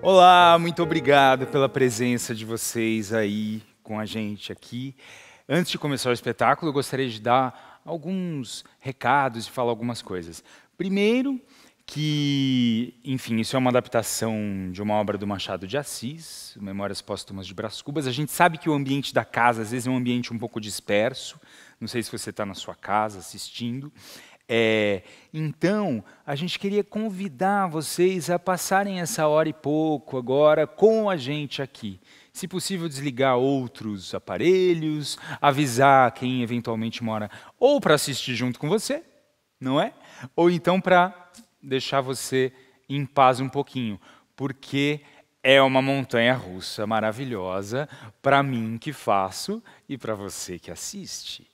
Olá, muito obrigado pela presença de vocês aí com a gente aqui. Antes de começar o espetáculo, eu gostaria de dar alguns recados e falar algumas coisas. Primeiro, que, enfim, isso é uma adaptação de uma obra do Machado de Assis, Memórias Póstumas de Brás Cubas. A gente sabe que o ambiente da casa, às vezes, é um ambiente um pouco disperso. Não sei se você está na sua casa assistindo. Então, a gente queria convidar vocês a passarem essa hora e pouco agora com a gente aqui. Se possível, desligar outros aparelhos, avisar quem eventualmente mora ou para assistir junto com você, não é? Ou então para deixar você em paz um pouquinho, porque é uma montanha-russa maravilhosa para mim que faço e para você que assiste.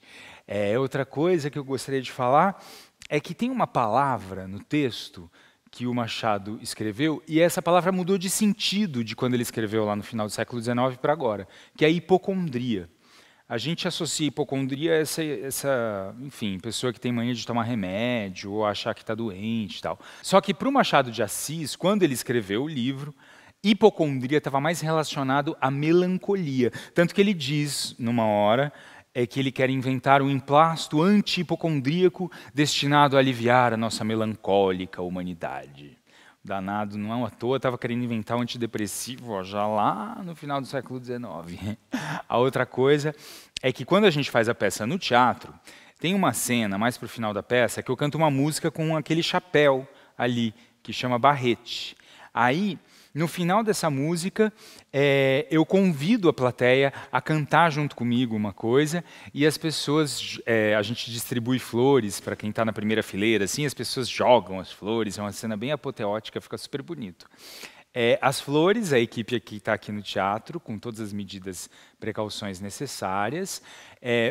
Outra coisa que eu gostaria de falar é que tem uma palavra no texto que o Machado escreveu, e essa palavra mudou de sentido de quando ele escreveu lá no final do século XIX para agora, que é hipocondria. A gente associa hipocondria a enfim, pessoa que tem mania de tomar remédio ou achar que está doente e tal. Só que para o Machado de Assis, quando ele escreveu o livro, hipocondria estava mais relacionado à melancolia. Tanto que ele diz, numa hora, que ele quer inventar um emplasto anti-hipocondríaco destinado a aliviar a nossa melancólica humanidade. Danado, não é à toa, estava querendo inventar um antidepressivo ó, já lá no final do século XIX. A outra coisa é que quando a gente faz a peça no teatro, tem uma cena, mais para o final da peça, que eu canto uma música com aquele chapéu ali, que chama Barrete. Aí, no final dessa música, eu convido a plateia a cantar junto comigo uma coisa e as pessoas, a gente distribui flores para quem está na primeira fileira, assim, as pessoas jogam as flores, é uma cena bem apoteótica, fica super bonito. As flores, a equipe que está aqui no teatro, com todas as medidas, precauções necessárias,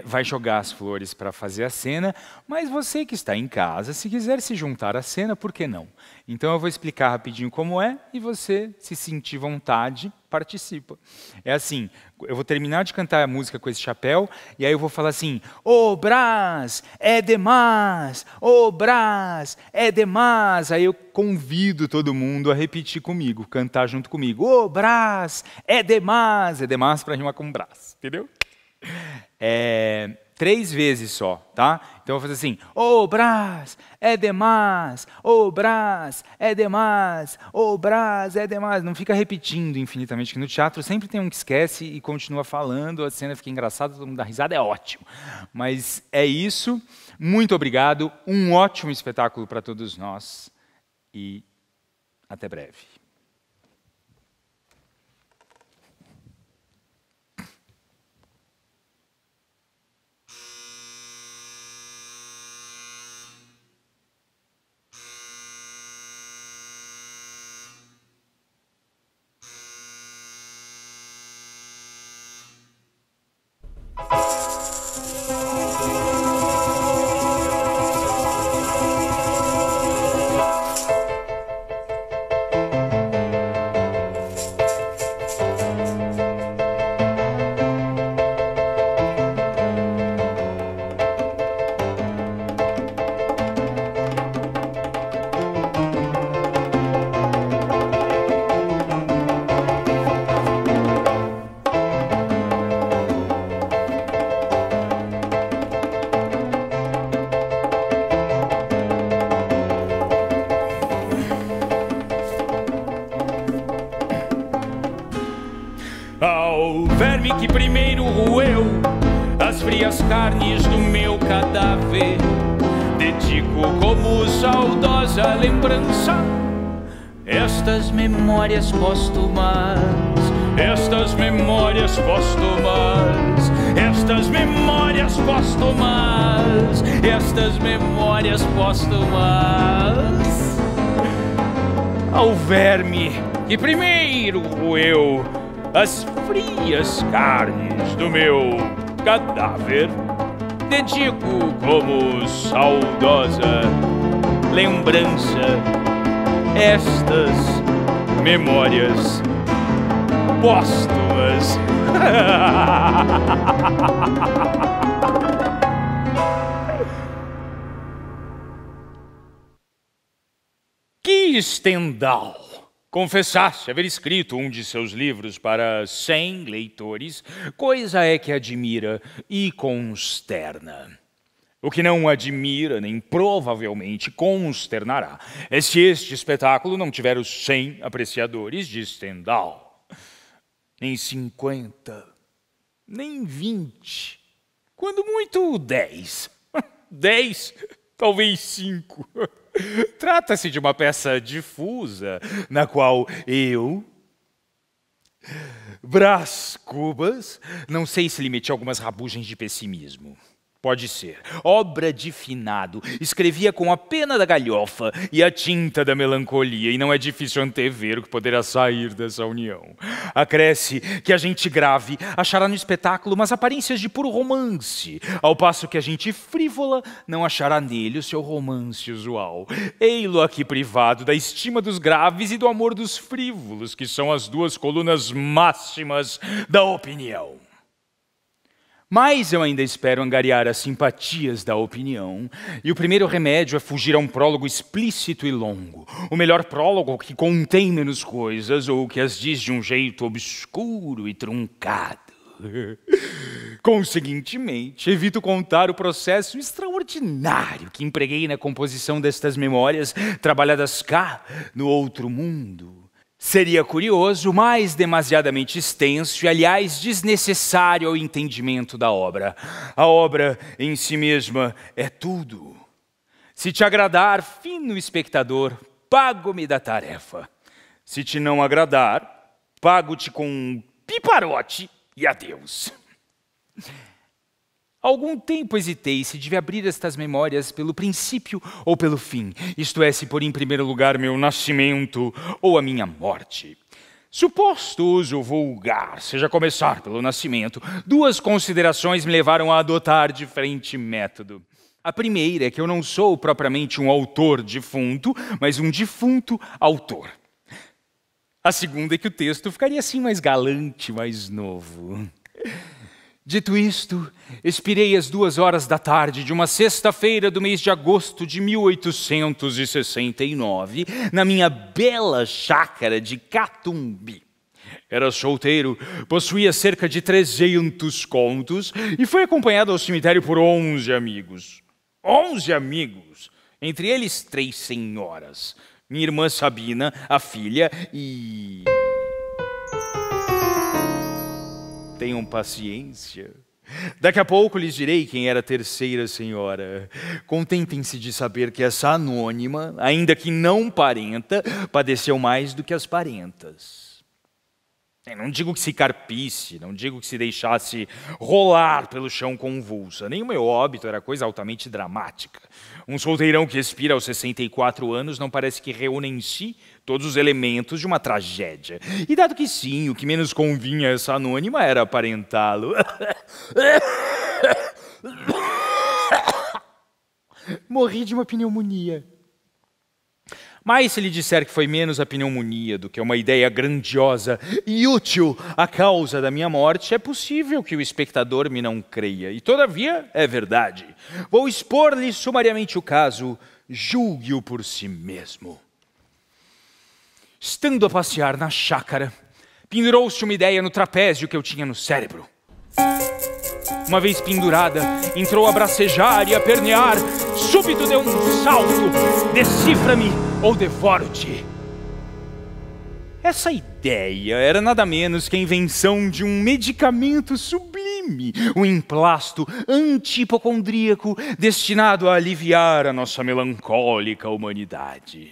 vai jogar as flores para fazer a cena, mas você que está em casa, se quiser se juntar à cena, por que não? Então eu vou explicar rapidinho como é e você, se sentir vontade, participa. É assim, eu vou terminar de cantar a música com esse chapéu e aí eu vou falar assim: "Ô Brás, é demais! Ô Brás, é demais!" Aí eu convido todo mundo a repetir comigo, cantar junto comigo. "Ô Brás, é demais!" É demais para rimar com Brás, entendeu? 3 vezes só, tá? Então eu vou fazer assim: "Ô Brás, é demais! Ô Brás, é demais! Ô Brás, é demais!" Não fica repetindo infinitamente, que no teatro sempre tem um que esquece e continua falando, a cena fica engraçada, todo mundo dá risada, é ótimo. Mas é isso, muito obrigado, um ótimo espetáculo para todos nós e até breve. Ao verme que primeiro roeu as frias carnes do meu cadáver, dedico como saudosa lembrança estas memórias póstumas, estas memórias póstumas, estas memórias póstumas, estas memórias póstumas. Ao verme que primeiro roeu as frias carnes do meu cadáver, dedico como saudosa lembrança estas memórias póstumas. Que Stendhal confessasse haver escrito um de seus livros para 100 leitores, coisa é que admira e consterna. O que não admira, nem provavelmente consternará, é se este espetáculo não tiver os 100 apreciadores de Stendhal. Nem 50, nem 20, quando muito 10. 10, talvez 5. Trata-se de uma peça difusa, na qual eu, Brás Cubas, não sei se lhe meti algumas rabugens de pessimismo. Pode ser. Obra de finado. Escrevia com a pena da galhofa e a tinta da melancolia, e não é difícil antever o que poderá sair dessa união. Acresce que a gente grave achará no espetáculo umas aparências de puro romance, ao passo que a gente frívola não achará nele o seu romance usual. Ei-lo aqui privado da estima dos graves e do amor dos frívolos, que são as duas colunas máximas da opinião. Mas eu ainda espero angariar as simpatias da opinião, e o primeiro remédio é fugir a um prólogo explícito e longo. O melhor prólogo que contém menos coisas, ou que as diz de um jeito obscuro e truncado. Conseguintemente, evito contar o processo extraordinário que empreguei na composição destas memórias, trabalhadas cá, no outro mundo. Seria curioso, mas demasiadamente extenso e, aliás, desnecessário ao entendimento da obra. A obra em si mesma é tudo. Se te agradar, fino espectador, pago-me da tarefa. Se te não agradar, pago-te com um piparote e adeus. Algum tempo hesitei se devia abrir estas memórias pelo princípio ou pelo fim, isto é, se pôr em primeiro lugar meu nascimento ou a minha morte. Suposto uso vulgar seja começar pelo nascimento, duas considerações me levaram a adotar diferente método. A primeira é que eu não sou propriamente um autor defunto, mas um defunto autor. A segunda é que o texto ficaria assim mais galante, mais novo. Dito isto, expirei às 2h da tarde de uma sexta-feira do mês de agosto de 1869, na minha bela chácara de Catumbi. Era solteiro, possuía cerca de 300 contos e foi acompanhado ao cemitério por 11 amigos. 11 amigos, entre eles 3 senhoras. Minha irmã Sabina, a filha, e... Tenham paciência. Daqui a pouco lhes direi quem era a terceira senhora. Contentem-se de saber que essa anônima, ainda que não parenta, padeceu mais do que as parentas. Não digo que se carpisse, não digo que se deixasse rolar pelo chão convulsa. Nem o meu óbito era coisa altamente dramática. Um solteirão que expira aos 64 anos não parece que reúne em si todos os elementos de uma tragédia. E dado que sim, o que menos convinha a essa anônima era aparentá-lo. Morri de uma pneumonia. Mas se lhe disser que foi menos a pneumonia do que uma ideia grandiosa e útil à causa da minha morte, é possível que o espectador me não creia. E todavia é verdade. Vou expor-lhe sumariamente o caso, julgue-o por si mesmo. Estando a passear na chácara, pendurou-se uma ideia no trapézio que eu tinha no cérebro. Uma vez pendurada, entrou a bracejar e a pernear. Súbito deu um salto. Decifra-me ou devoro-te. Essa ideia era nada menos que a invenção de um medicamento sublime, um emplasto antipocondríaco destinado a aliviar a nossa melancólica humanidade.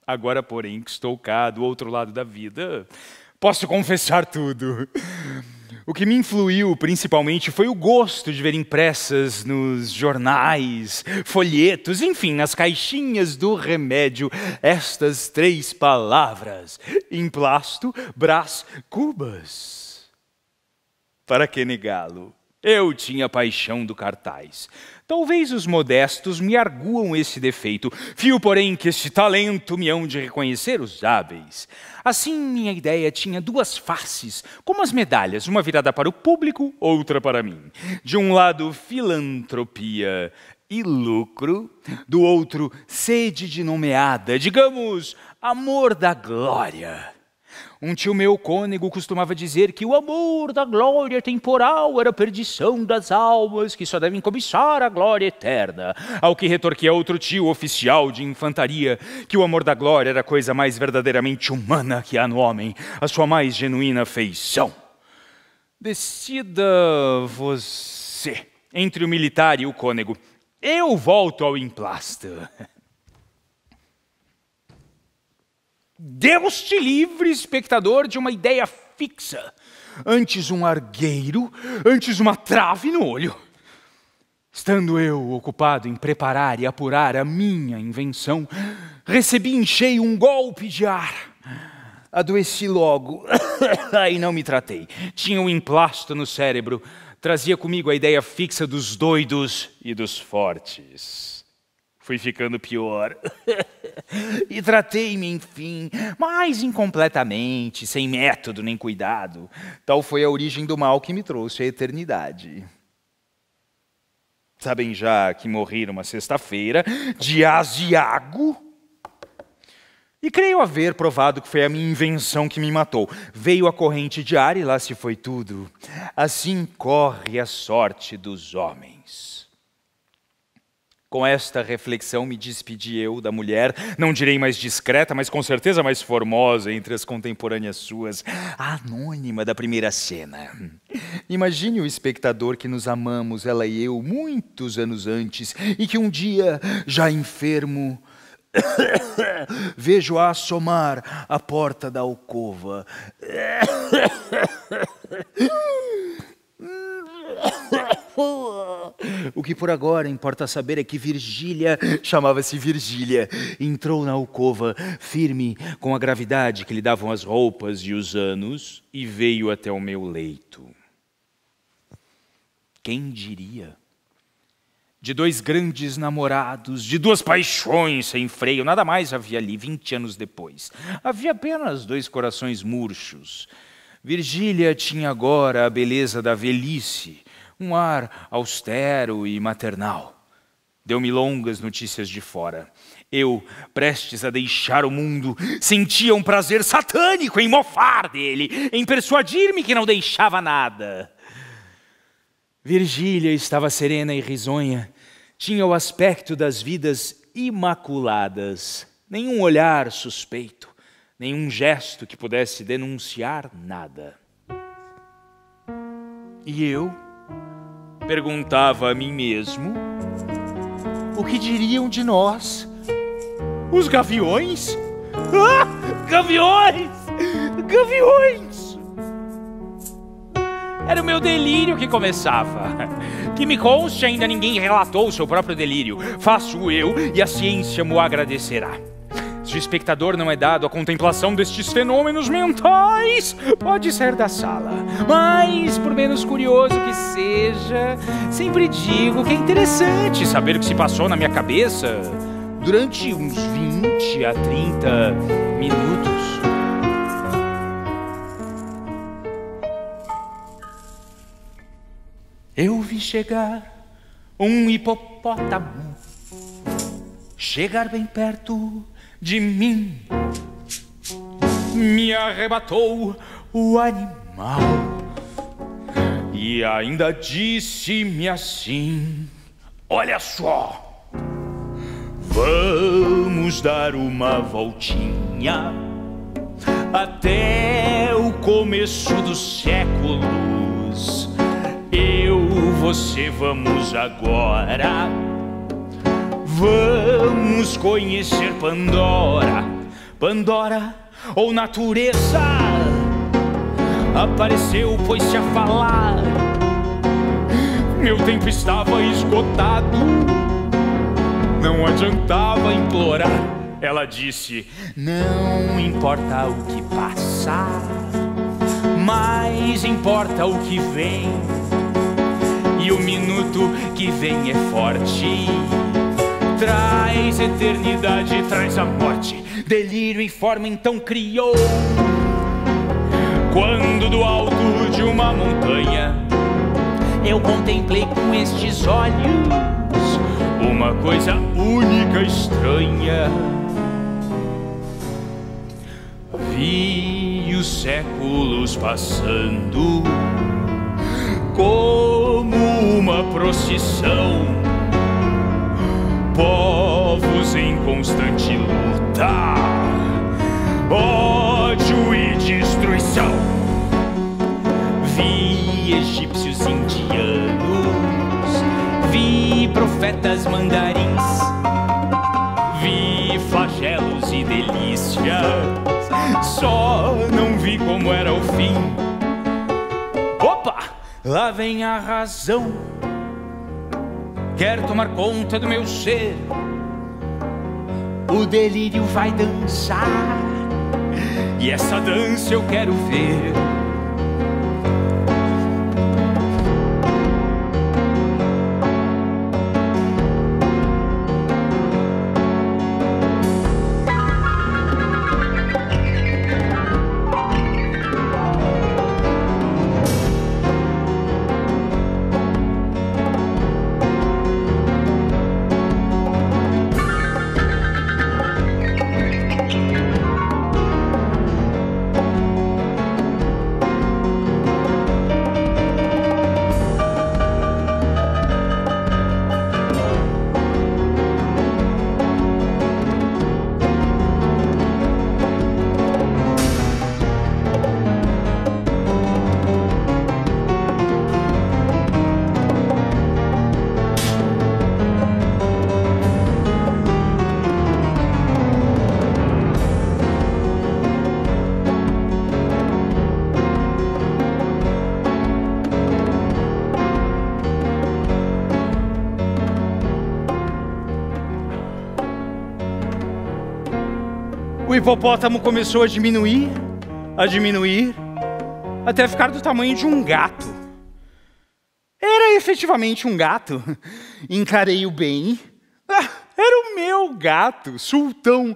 Agora, porém, que estou cá do outro lado da vida, posso confessar tudo. O que me influiu principalmente foi o gosto de ver impressas nos jornais, folhetos, enfim, nas caixinhas do remédio, estas 3 palavras: emplasto, Brás Cubas. Para que negá-lo? Eu tinha paixão do cartaz. Talvez os modestos me arguam esse defeito. Fio, porém, que este talento me hão de reconhecer os hábeis. Assim, minha ideia tinha 2 faces, como as medalhas, uma virada para o público, outra para mim. De um lado, filantropia e lucro, do outro, sede de nomeada, digamos, Amor da glória. Um tio meu cônego costumava dizer que o amor da glória temporal era a perdição das almas que só devem cobiçar a glória eterna. Ao que retorquia outro tio oficial de infantaria que o amor da glória era a coisa mais verdadeiramente humana que há no homem, a sua mais genuína feição. Decida você entre o militar e o cônego. Eu volto ao emplasto. Deus te livre, espectador, de uma ideia fixa. Antes um argueiro, antes uma trave no olho. Estando eu ocupado em preparar e apurar a minha invenção, recebi em cheio um golpe de ar. Adoeci logo. Aí não me tratei. Tinha um emplasto no cérebro. Trazia comigo a ideia fixa dos doidos e dos fortes. Fui ficando pior. E tratei-me, enfim, mais incompletamente, sem método nem cuidado. Tal foi a origem do mal que me trouxe à eternidade. Sabem já que morri numa sexta-feira, de aziago? E creio haver provado que foi a minha invenção que me matou. Veio a corrente de ar e lá se foi tudo. Assim corre a sorte dos homens. Com esta reflexão me despedi eu da mulher, não direi mais discreta, mas com certeza mais formosa entre as contemporâneas suas, a anônima da primeira cena. Imagine o espectador que nos amamos, ela e eu, muitos anos antes, e que um dia, já enfermo, vejo-a assomar à porta da alcova. O que por agora importa saber é que Virgília, chamava-se Virgília, entrou na alcova, firme com a gravidade que lhe davam as roupas e os anos, e veio até o meu leito. Quem diria? De dois grandes namorados, de duas paixões sem freio, nada mais havia ali 20 anos depois. Havia apenas dois corações murchos. Virgília tinha agora a beleza da velhice, um ar austero e maternal. Deu-me longas notícias de fora. Eu, prestes a deixar o mundo, sentia um prazer satânico em mofar dele, em persuadir-me que não deixava nada. Virgília estava serena e risonha. Tinha o aspecto das vidas imaculadas. Nenhum olhar suspeito, nenhum gesto que pudesse denunciar nada. E eu perguntava a mim mesmo, o que diriam de nós? Os gaviões? Ah, gaviões! Gaviões! Era o meu delírio que começava. Que me conste, ainda ninguém relatou o seu próprio delírio. Faço eu e a ciência mo agradecerá. Se o espectador não é dado à contemplação destes fenômenos mentais, pode sair da sala. Mas, por menos curioso que seja, sempre digo que é interessante saber o que se passou na minha cabeça durante uns 20 a 30 minutos. Eu vi chegar um hipopótamo, chegar bem perto de mim. Me arrebatou o animal e ainda disse-me assim: olha só, vamos dar uma voltinha até o começo dos séculos. Eu, você, vamos agora. Vamos conhecer Pandora. Pandora, ou natureza, apareceu, pôs-se a falar. Meu tempo estava esgotado, não adiantava implorar. Ela disse: não importa o que passar, mas importa o que vem. E o minuto que vem é forte, traz eternidade, traz a morte. Delírio em forma então criou, quando do alto de uma montanha eu contemplei com estes olhos uma coisa única, estranha. séculos passando, como uma procissão, povos em constante luta, ódio e destruição. Vi egípcios indianos, vi profetas mandarins, vi flagelos e delícias, só não vi como era o fim. Opa! Lá vem a razão, quer tomar conta do meu ser. O delírio vai dançar, e essa dança eu quero ver. O hipopótamo começou a diminuir, até ficar do tamanho de um gato. Era efetivamente um gato. Encarei-o bem. Era o meu gato, Sultão,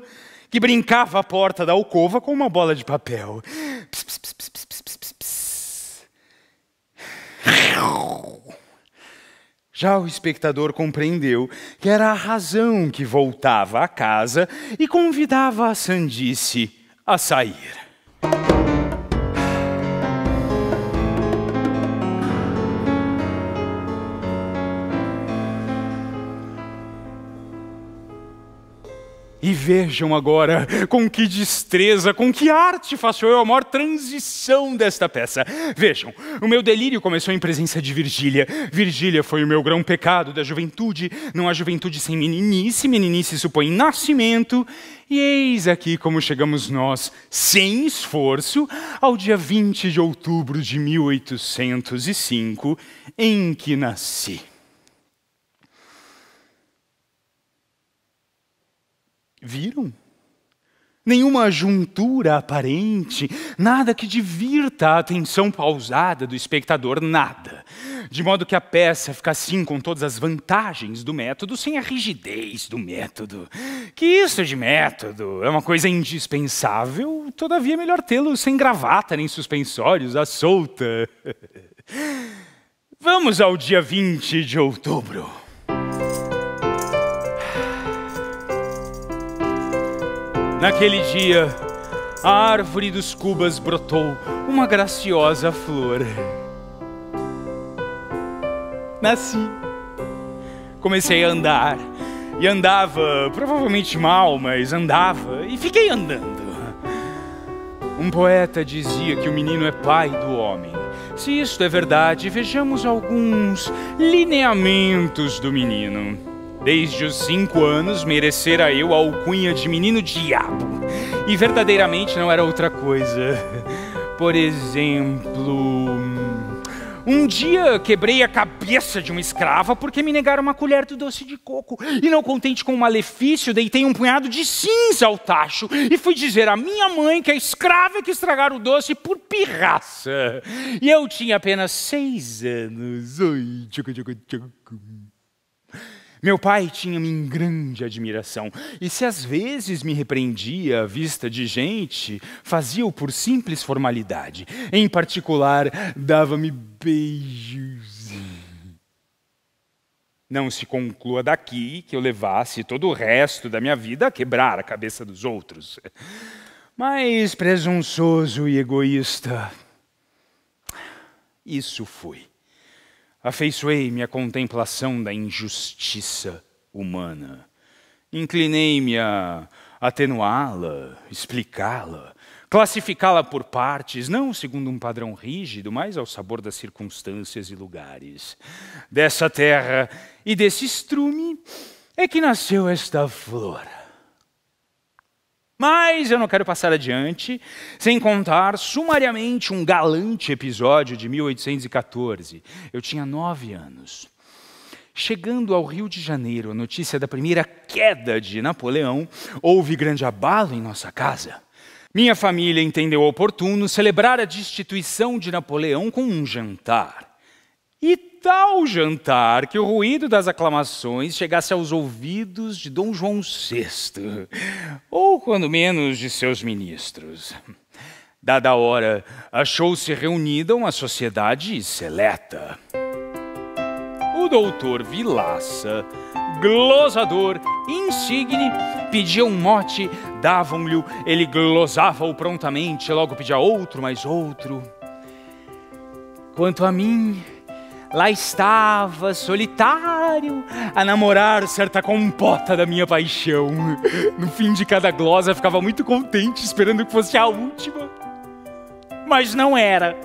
que brincava à porta da alcova com uma bola de papel. Pss, pss, pss, pss, pss, pss, pss. Já o espectador compreendeu que era a razão que voltava à casa e convidava a sandice a sair. E vejam agora com que destreza, com que arte faço eu a maior transição desta peça. Vejam, o meu delírio começou em presença de Virgília. Virgília foi o meu grão pecado da juventude. Não há juventude sem meninice, meninice supõe nascimento. E eis aqui como chegamos nós, sem esforço, ao dia 20 de outubro de 1805, em que nasci. Viram? Nenhuma juntura aparente, nada que divirta a atenção pausada do espectador, nada. De modo que a peça fica assim com todas as vantagens do método, sem a rigidez do método. Que isso de método é uma coisa indispensável, todavia é melhor tê-lo sem gravata nem suspensórios, à solta. Vamos ao dia 20 de outubro. Naquele dia, a árvore dos cubas brotou uma graciosa flor. Nasci. Comecei a andar. E andava, provavelmente mal, mas andava. E fiquei andando. Um poeta dizia que o menino é pai do homem. Se isto é verdade, vejamos alguns lineamentos do menino. Desde os 5 anos, merecera eu a alcunha de menino diabo. E verdadeiramente não era outra coisa. Por exemplo, um dia quebrei a cabeça de uma escrava porque me negaram uma colher do doce de coco. E não contente com o malefício, deitei um punhado de cinza ao tacho e fui dizer à minha mãe que a escrava é que estragara o doce por pirraça. E eu tinha apenas 6 anos. Oi, tchucu, tchucu, tchucu. Meu pai tinha-me em grande admiração, e se às vezes me repreendia à vista de gente, fazia-o por simples formalidade. Em particular, dava-me beijos. Não se conclua daqui que eu levasse todo o resto da minha vida a quebrar a cabeça dos outros. Mas presunçoso e egoísta, isso fui. Afeiçoei-me à contemplação da injustiça humana. Inclinei-me a atenuá-la, explicá-la, classificá-la por partes, não segundo um padrão rígido, mas ao sabor das circunstâncias e lugares. Dessa terra e desse estrume é que nasceu esta flor. Mas eu não quero passar adiante sem contar sumariamente um galante episódio de 1814. Eu tinha 9 anos. Chegando ao Rio de Janeiro, a notícia da primeira queda de Napoleão, houve grande abalo em nossa casa. Minha família entendeu oportuno celebrar a destituição de Napoleão com um jantar. E tal jantar que o ruído das aclamações chegasse aos ouvidos de Dom João VI, ou quando menos de seus ministros. Dada a hora, achou-se reunida uma sociedade seleta. O doutor Vilaça, glosador insigne, pedia um mote, davam-lhe, ele glosava-o prontamente, logo pedia outro, mais outro. Quanto a mim, lá estava, solitário, a namorar certa compota da minha paixão. No fim de cada glosa, ficava muito contente, esperando que fosse a última. Mas não era.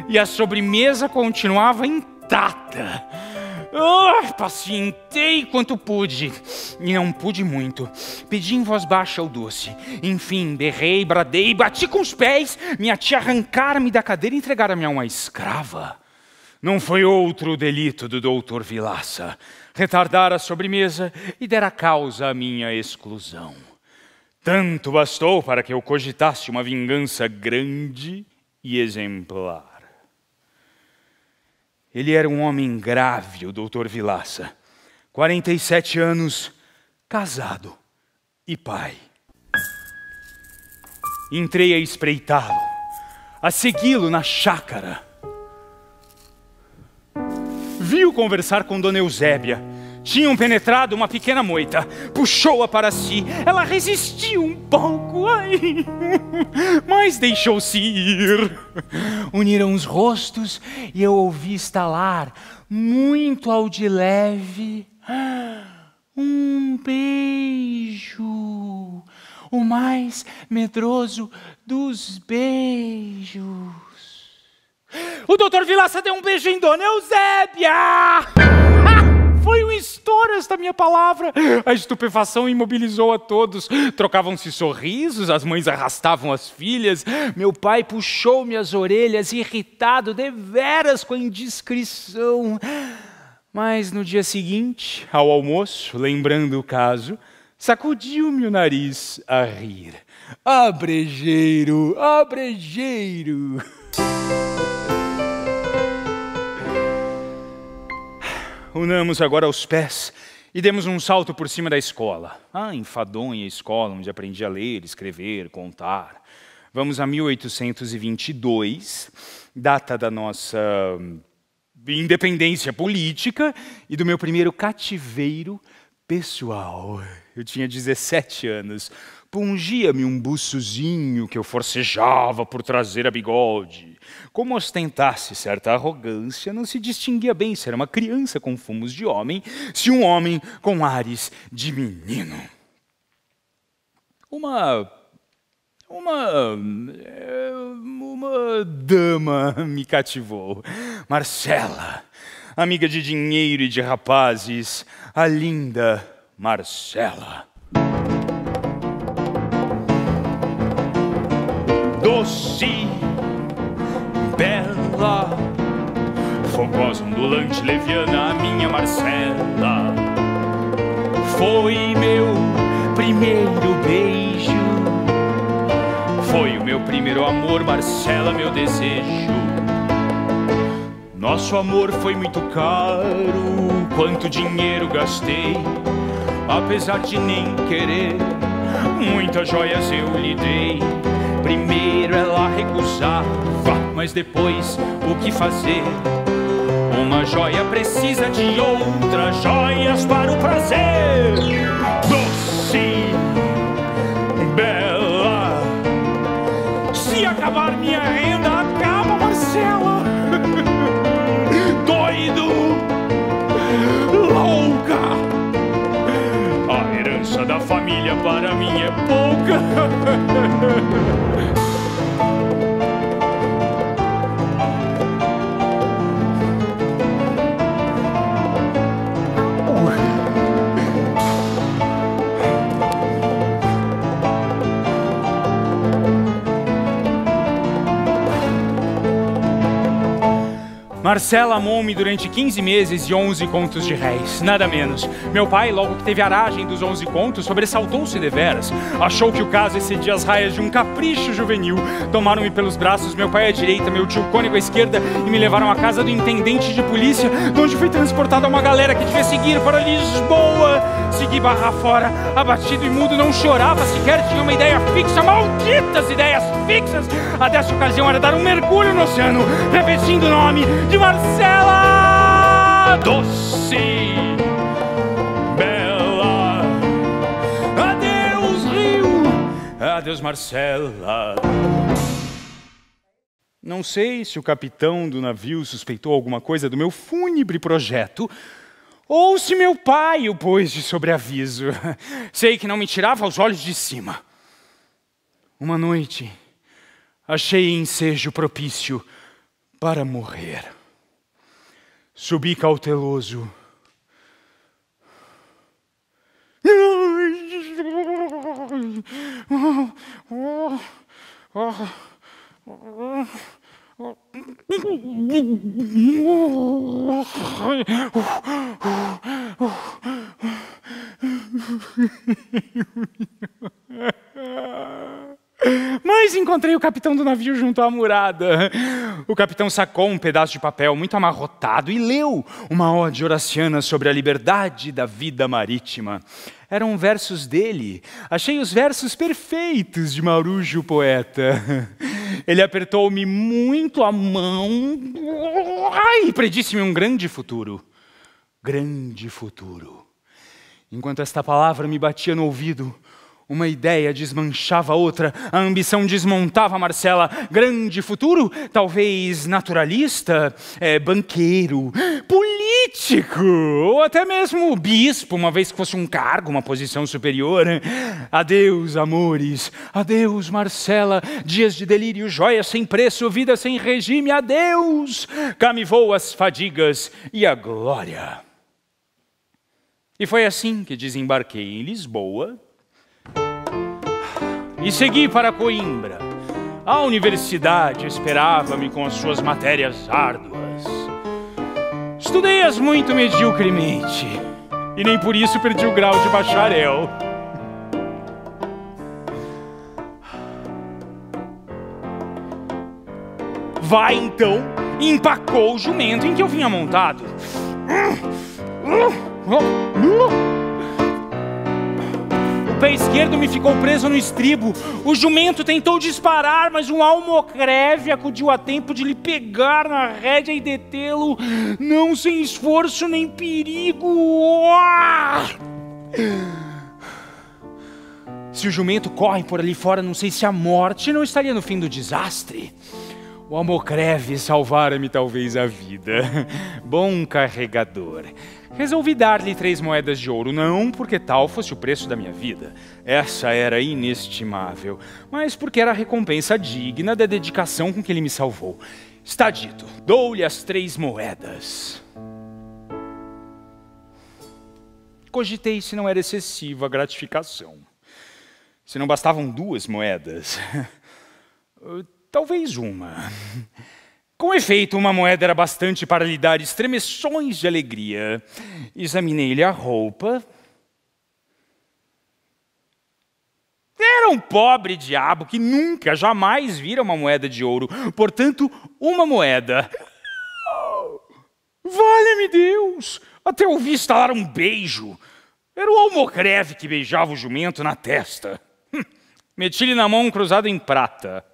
E a sobremesa continuava intacta. Pacientei quanto pude, e não pude muito. Pedi em voz baixa o doce. Enfim, berrei, bradei, bati com os pés. Minha tia arrancara-me da cadeira e entregara-me a uma escrava. Não foi outro o delito do doutor Vilaça. Retardar a sobremesa e der a causa à minha exclusão. Tanto bastou para que eu cogitasse uma vingança grande e exemplar. Ele era um homem grave, o doutor Vilaça. 47 anos, casado e pai. Entrei a espreitá-lo, a segui-lo na chácara. Vi-o conversar com Dona Eusébia. Tinham penetrado uma pequena moita. Puxou-a para si. Ela resistiu um pouco, mas deixou-se ir. Uniram os rostos e eu ouvi estalar, muito ao de leve, um beijo. O mais medroso dos beijos. O doutor Vilaça deu um beijo em Dona Eusébia! Foi um estouro esta minha palavra. A estupefação imobilizou a todos. Trocavam-se sorrisos, as mães arrastavam as filhas. Meu pai puxou-me as orelhas, irritado deveras com a indiscrição. Mas no dia seguinte, ao almoço, lembrando o caso, sacudiu-me o nariz a rir. Abrejeiro, abrejeiro. Unamos agora os pés e demos um salto por cima da escola. Enfadonha escola, onde aprendi a ler, escrever, contar. Vamos a 1822, data da nossa independência política e do meu primeiro cativeiro pessoal. Eu tinha 17 anos. Pungia-me um buçozinho que eu forcejava por trazer a bigode. Como ostentasse certa arrogância, não se distinguia bem se era uma criança com fumos de homem, se um homem com ares de menino. Uma dama me cativou. Marcela, amiga de dinheiro e de rapazes, a linda Marcela. Doce, bela, fogosa, ondulante, leviana, a minha Marcela. Foi meu primeiro beijo, foi o meu primeiro amor, Marcela, meu desejo. Nosso amor foi muito caro, quanto dinheiro gastei, apesar de nem querer, muitas joias eu lhe dei. Primeiro ela recusava, mas depois o que fazer? Uma joia precisa de outra, joias para o prazer. Doce, bela, acabar minha renda, acaba, Marcela! Doido! Louca! A herança da família para mim é pouca! Marcela amou-me durante 15 meses e 11 contos de réis, nada menos. Meu pai, logo que teve aragem dos 11 contos, sobressaltou-se deveras. Achou que o caso excedia as raias de um capricho juvenil. Tomaram-me pelos braços, meu pai à direita, meu tio Cônego à esquerda, e me levaram à casa do intendente de polícia, de onde fui transportado a uma galera que devia seguir para Lisboa. Segui barra fora, abatido e mudo, não chorava sequer, tinha uma ideia fixa, malditas ideias fixas! A dessa ocasião era dar um mergulho no oceano, repetindo o nome de Marcela Doce, Bela. Adeus, Rio. Adeus, Marcela. Não sei se o capitão do navio suspeitou alguma coisa do meu fúnebre projeto, ou se meu pai o pôs de sobreaviso. Sei que não me tirava os olhos de cima. Uma noite, achei ensejo propício para morrer. Subi cauteloso. Mas encontrei o capitão do navio junto à murada. O capitão sacou um pedaço de papel muito amarrotado e leu uma ode horaciana sobre a liberdade da vida marítima. Eram versos dele. Achei os versos perfeitos de Marujo, o poeta. Ele apertou-me muito a mão e predisse-me um grande futuro. Grande futuro. Enquanto esta palavra me batia no ouvido, uma ideia desmanchava a outra, a ambição desmontava Marcela. Grande futuro? Talvez naturalista, banqueiro, político, ou até mesmo bispo, uma vez que fosse um cargo, uma posição superior. Adeus, amores, adeus, Marcela, dias de delírio, joias sem preço, vida sem regime, adeus, cá me voam as fadigas e a glória. E foi assim que desembarquei em Lisboa, e segui para Coimbra. A universidade esperava-me com as suas matérias árduas. Estudei-as muito mediocremente, e nem por isso perdi o grau de bacharel. Vai então, e empacou o jumento em que eu vinha montado. O pé esquerdo me ficou preso no estribo. O jumento tentou disparar, mas um almocreve acudiu a tempo de lhe pegar na rédea e detê-lo, não sem esforço nem perigo. Se o jumento corre por ali fora, não sei se a morte não estaria no fim do desastre. O almocreve salvara-me talvez a vida. Bom carregador. Resolvi dar-lhe 3 moedas de ouro, não porque tal fosse o preço da minha vida. Essa era inestimável, mas porque era a recompensa digna da dedicação com que ele me salvou. Está dito, dou-lhe as 3 moedas. Cogitei se não era excessiva a gratificação. Se não bastavam 2 moedas, talvez uma. Com efeito, uma moeda era bastante para lhe dar estremeções de alegria. Examinei-lhe a roupa. Era um pobre diabo que nunca, jamais vira uma moeda de ouro. Portanto, uma moeda. Valha-me Deus! Até ouvi estalar um beijo. Era o almocreve que beijava o jumento na testa. Meti-lhe na mão um cruzado em prata.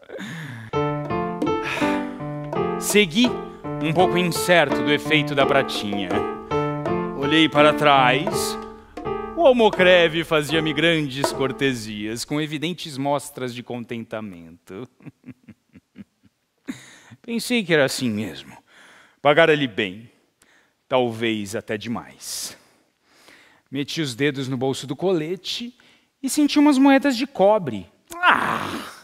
Segui, um pouco incerto do efeito da pratinha. Olhei para trás. O almocreve fazia-me grandes cortesias, com evidentes mostras de contentamento. Pensei que era assim mesmo. Pagara-lhe bem, talvez até demais. Meti os dedos no bolso do colete e senti umas moedas de cobre.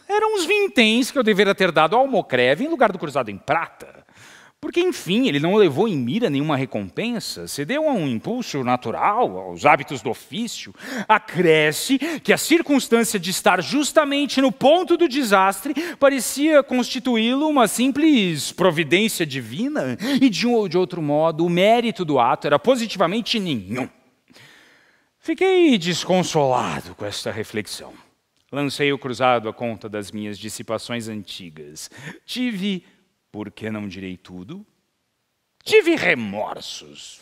Eram uns vinténs que eu deveria ter dado ao Almocreve em lugar do cruzado em prata. Porque, enfim, ele não levou em mira nenhuma recompensa, cedeu a um impulso natural, aos hábitos do ofício. Acresce que a circunstância de estar justamente no ponto do desastre parecia constituí-lo uma simples providência divina, e de outro modo, o mérito do ato era positivamente nenhum. Fiquei desconsolado com esta reflexão. Lancei o cruzado à conta das minhas dissipações antigas. Tive, por que não direi tudo? Tive remorsos.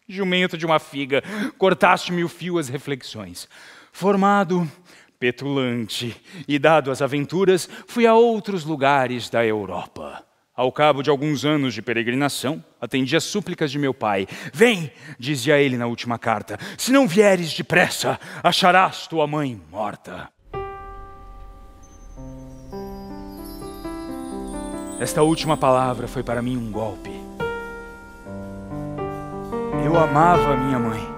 Jumento de uma figa, cortaste-me o fio às reflexões. Formado, petulante e dado às aventuras, fui a outros lugares da Europa. Ao cabo de alguns anos de peregrinação, atendi às súplicas de meu pai. Vem, dizia ele na última carta, se não vieres depressa, acharás tua mãe morta. Esta última palavra foi para mim um golpe. Eu amava a minha mãe.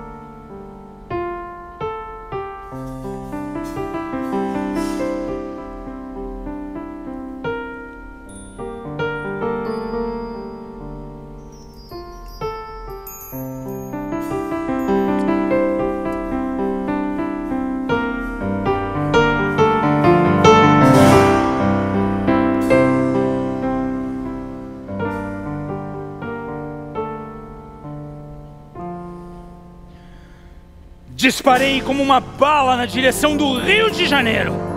Disparei como uma bala na direção do Rio de Janeiro.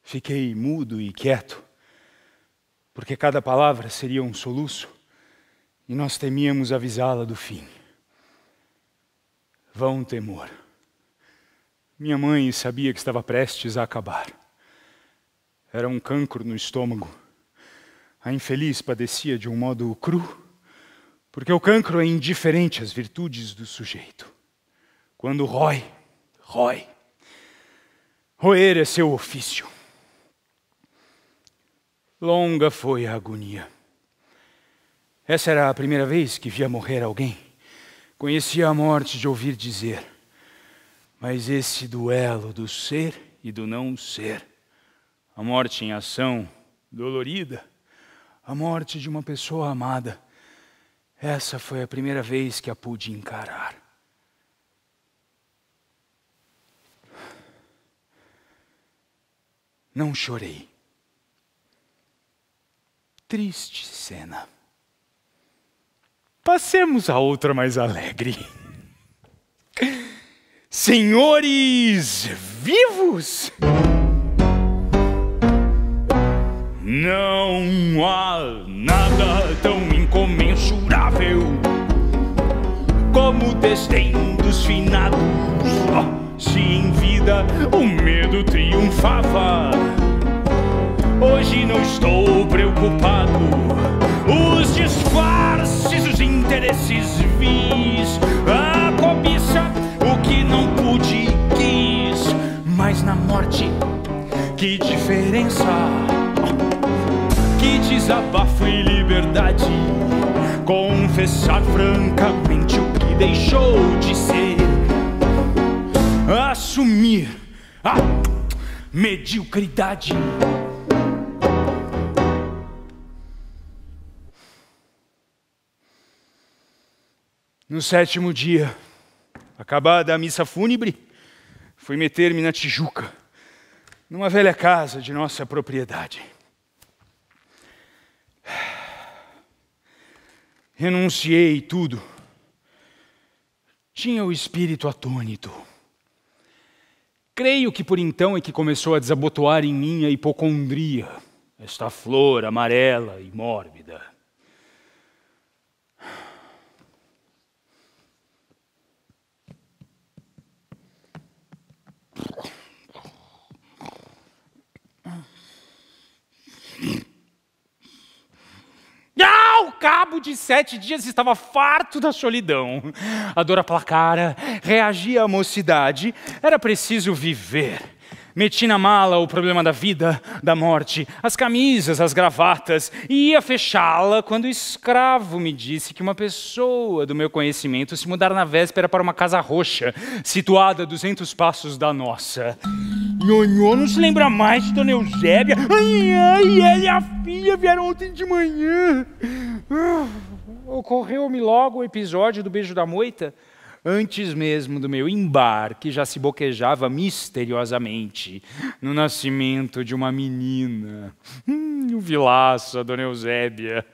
Fiquei mudo e quieto, porque cada palavra seria um soluço, e nós temíamos avisá-la do fim. Vão temor. Minha mãe sabia que estava prestes a acabar. Era um cancro no estômago. A infeliz padecia de um modo cru, porque o cancro é indiferente às virtudes do sujeito. Quando rói. Roer é seu ofício. Longa foi a agonia. Essa era a primeira vez que via morrer alguém. Conhecia a morte de ouvir dizer, mas esse duelo do ser e do não ser, a morte em ação, dolorida, a morte de uma pessoa amada, essa foi a primeira vez que a pude encarar. Não chorei. Triste cena. Passemos a outra mais alegre. Senhores vivos! Não há nada tão incomensurável como o desdém dos finados. Se em vida o medo triunfava, hoje não estou preocupado. Os disfarces, os interesses vis, a cobiça, o que não pude quis, mas na pensar. Que desabafo em liberdade, confessar francamente o que deixou de ser, assumir a mediocridade. No 7º dia, acabada a missa fúnebre, fui meter-me na Tijuca, numa velha casa de nossa propriedade. Renunciei tudo. Tinha o espírito atônito. Creio que por então é que começou a desabotoar em mim a hipocondria, esta flor amarela e mórbida. Ao cabo de 7 dias estava farto da solidão. A dor aplacara, reagia à mocidade. Era preciso viver. Meti na mala o problema da vida, da morte, as camisas, as gravatas, e ia fechá-la quando o escravo me disse que uma pessoa do meu conhecimento se mudara na véspera para uma casa roxa, situada a 200 passos da nossa. Nhonhô não se lembra mais de Dona Eusébia? Ai, ela e a filha vieram ontem de manhã. Ocorreu-me logo o episódio do beijo da moita, antes mesmo do meu embarque, já se boquejava misteriosamente no nascimento de uma menina. O Vilaço, a Dona Eusébia.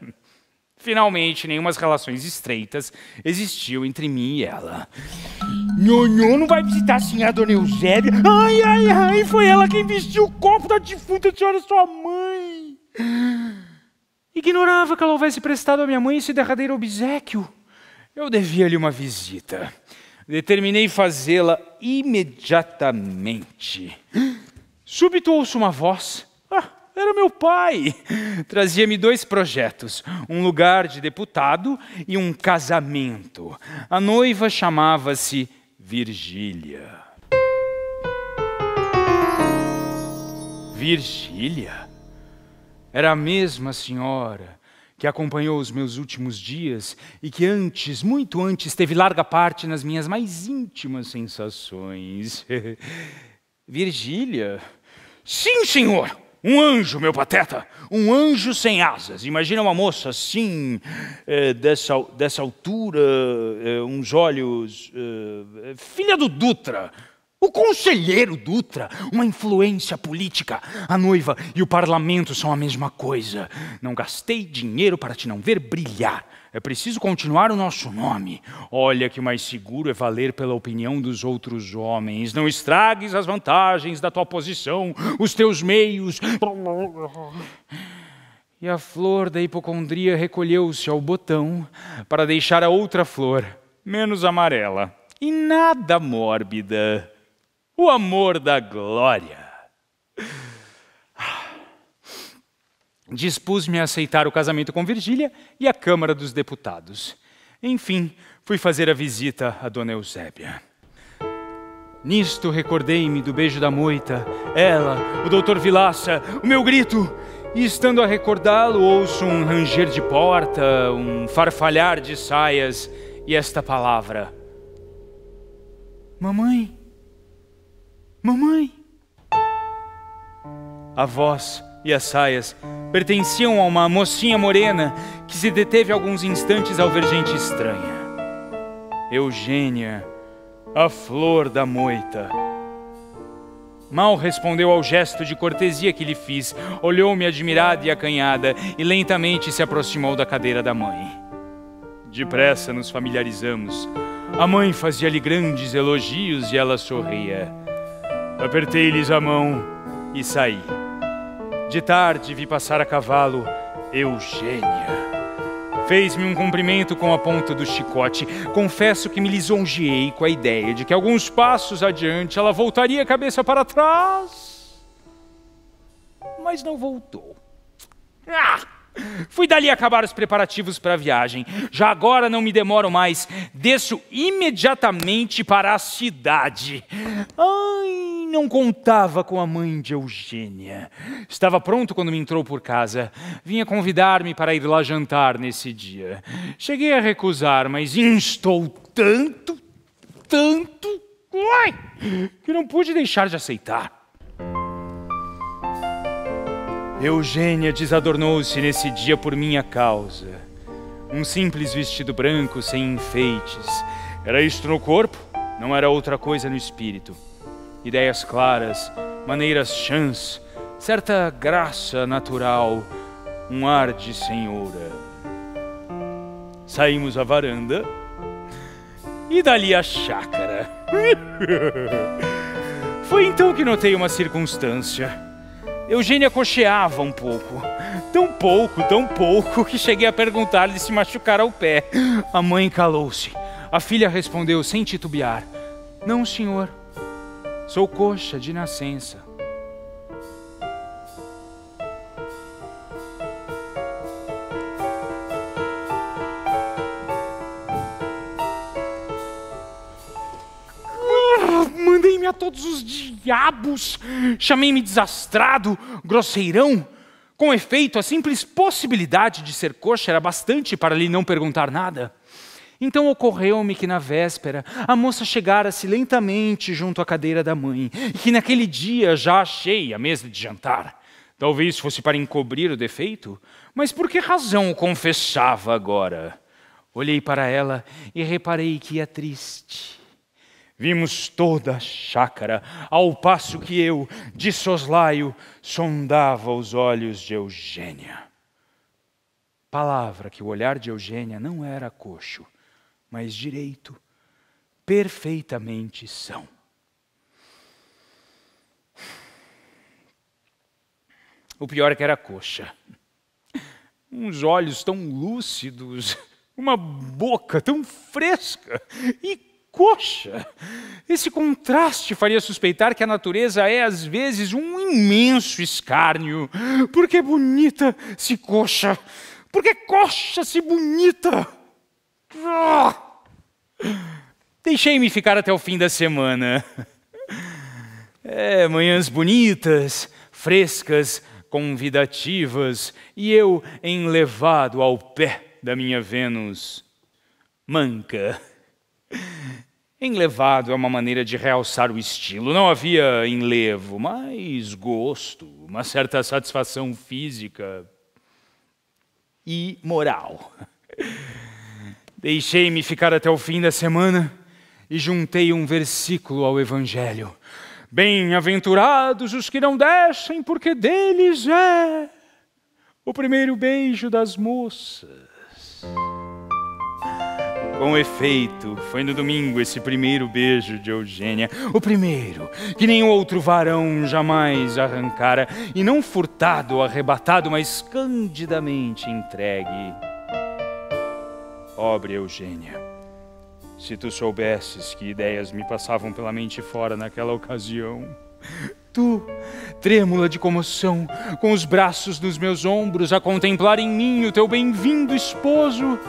Finalmente, nenhumas relações estreitas existiam entre mim e ela. Nhonhô não vai visitar assim a Dona Eusébia? Ai, foi ela quem vestiu o corpo da defunta senhora sua mãe. Ignorava que ela houvesse prestado à minha mãe esse derradeiro obséquio. Eu devia-lhe uma visita. Determinei fazê-la imediatamente. Súbito ouço uma voz. Era meu pai. Trazia-me 2 projetos, um lugar de deputado e um casamento. A noiva chamava-se Virgília. Virgília? Era a mesma senhora que acompanhou os meus últimos dias e que antes, muito antes, teve larga parte nas minhas mais íntimas sensações. Virgília? Sim, senhor! Um anjo, meu pateta! Um anjo sem asas. Imagina uma moça assim, dessa altura, uns olhos... filha do Dutra. O conselheiro Dutra, uma influência política. A noiva e o parlamento são a mesma coisa. Não gastei dinheiro para te não ver brilhar. É preciso continuar o nosso nome. Olha que mais seguro é valer pela opinião dos outros homens. Não estragues as vantagens da tua posição, os teus meios. E a flor da hipocondria recolheu-se ao botão para deixar a outra flor, menos amarela e nada mórbida. O amor da glória. Dispus-me a aceitar o casamento com Virgília e a Câmara dos Deputados. Enfim, fui fazer a visita a Dona Eusébia. Nisto recordei-me do beijo da moita, ela, o doutor Vilaça, o meu grito. E estando a recordá-lo, ouço um ranger de porta, um farfalhar de saias e esta palavra. Mamãe. Mamãe! A voz e as saias pertenciam a uma mocinha morena que se deteve alguns instantes ao ver gente estranha. Eugênia, a flor da moita. Mal respondeu ao gesto de cortesia que lhe fiz, olhou-me admirada e acanhada e lentamente se aproximou da cadeira da mãe. Depressa nos familiarizamos. A mãe fazia-lhe grandes elogios e ela sorria. Apertei-lhes a mão e saí. De tarde vi passar a cavalo Eugênia. Fez-me um cumprimento com a ponta do chicote. Confesso que me lisonjeei com a ideia de que alguns passos adiante ela voltaria a cabeça para trás. Mas não voltou. Fui dali acabar os preparativos para a viagem. Já agora não me demoro mais. Desço imediatamente para a cidade. não contava com a mãe de Eugênia. Estava pronto quando me entrou por casa. Vinha convidar-me para ir lá jantar nesse dia. Cheguei a recusar, mas instou tanto, que não pude deixar de aceitar. Eugênia desadornou-se nesse dia por minha causa. Um simples vestido branco sem enfeites. Era isto no corpo, não era outra coisa no espírito. Ideias claras, maneiras chãs, certa graça natural, um ar de senhora. Saímos à varanda e dali à chácara. Foi então que notei uma circunstância. Eugênia cocheava um pouco. Tão pouco, que cheguei a perguntar-lhe se machucara o pé. A mãe calou-se. A filha respondeu sem titubear: "Não, senhor. Sou coxa de nascença." Mandei-me a todos os diabos. Chamei-me desastrado, grosseirão. Com efeito, a simples possibilidade de ser coxa era bastante para lhe não perguntar nada. Então ocorreu-me que na véspera a moça chegara-se lentamente junto à cadeira da mãe e que naquele dia já achei a mesa de jantar. Talvez fosse para encobrir o defeito, mas por que razão o confessava agora? Olhei para ela e reparei que ia triste. Vimos toda a chácara, ao passo que eu, de soslaio, sondava os olhos de Eugênia. Palavra que o olhar de Eugênia não era coxo, mas direito, perfeitamente são. O pior é que era coxa. Uns olhos tão lúcidos, uma boca tão fresca e coxa. Esse contraste faria suspeitar que a natureza é, às vezes, um imenso escárnio. Por que bonita se coxa? Por que coxa se bonita? Deixei-me ficar até o fim da semana. Manhãs bonitas, frescas, convidativas, e eu enlevado ao pé da minha Vênus manca. Enlevado é uma maneira de realçar o estilo. Não havia enlevo, mas gosto, uma certa satisfação física e moral. Deixei-me ficar até o fim da semana e juntei um versículo ao Evangelho. Bem-aventurados os que não descem, porque deles é o primeiro beijo das moças. Com efeito, foi no domingo esse primeiro beijo de Eugênia, o primeiro, que nenhum outro varão jamais arrancara, e não furtado ou arrebatado, mas candidamente entregue. Pobre Eugênia, se tu soubesses que ideias me passavam pela mente fora naquela ocasião. Tu, trêmula de comoção, com os braços nos meus ombros, a contemplar em mim o teu bem-vindo esposo,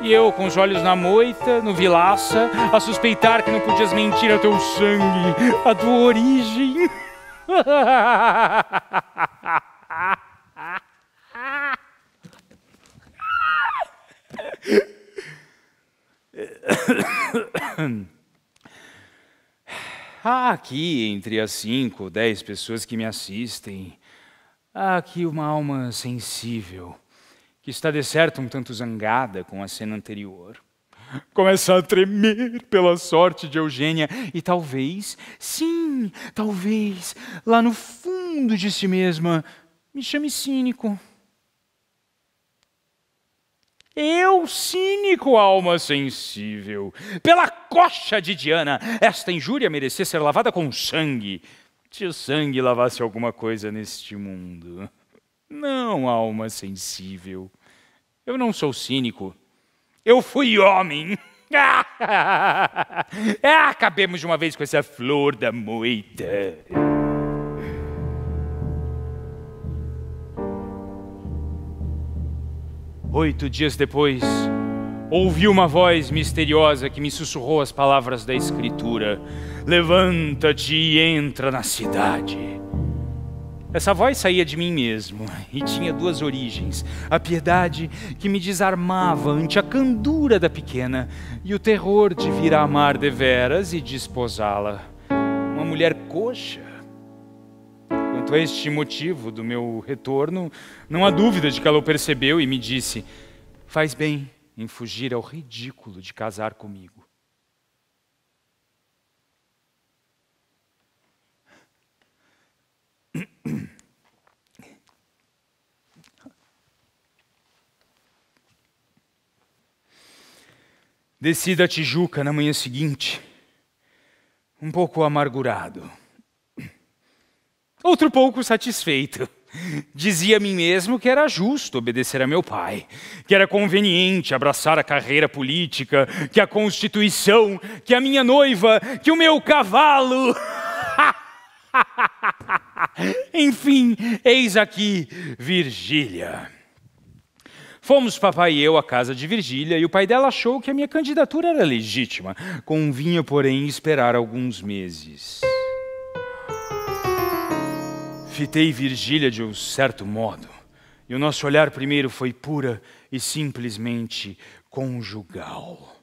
e eu, com os olhos na moita, no vilaça, a suspeitar que não podias mentir ao teu sangue, à tua origem. Há aqui, entre as 5 ou 10 pessoas que me assistem, há aqui uma alma sensível, que está de certo um tanto zangada com a cena anterior. Começa a tremer pela sorte de Eugênia e talvez, sim, talvez, lá no fundo de si mesma, me chame cínico. Eu, cínico, alma sensível, pela coxa de Diana, esta injúria merecia ser lavada com sangue, se o sangue lavasse alguma coisa neste mundo. Não, alma sensível, eu não sou cínico, eu fui homem. Acabemos de uma vez com essa flor da moita. Oito dias depois, ouvi uma voz misteriosa que me sussurrou as palavras da Escritura: levanta-te e entra na cidade. Essa voz saía de mim mesmo e tinha duas origens: a piedade que me desarmava ante a candura da pequena e o terror de vir a amar deveras e desposá-la. Uma mulher coxa. Quanto a este motivo do meu retorno, não há dúvida de que ela o percebeu e me disse: faz bem em fugir ao ridículo de casar comigo. Desci da Tijuca na manhã seguinte, um pouco amargurado, outro pouco satisfeito. Dizia a mim mesmo que era justo obedecer a meu pai, que era conveniente abraçar a carreira política, que a Constituição, que a minha noiva, que o meu cavalo. Enfim, eis aqui Virgília. Fomos, papai e eu, à casa de Virgília e o pai dela achou que a minha candidatura era legítima. Convinha, porém, esperar alguns meses. Fitei Virgília de um certo modo, e o nosso olhar primeiro foi pura e simplesmente conjugal.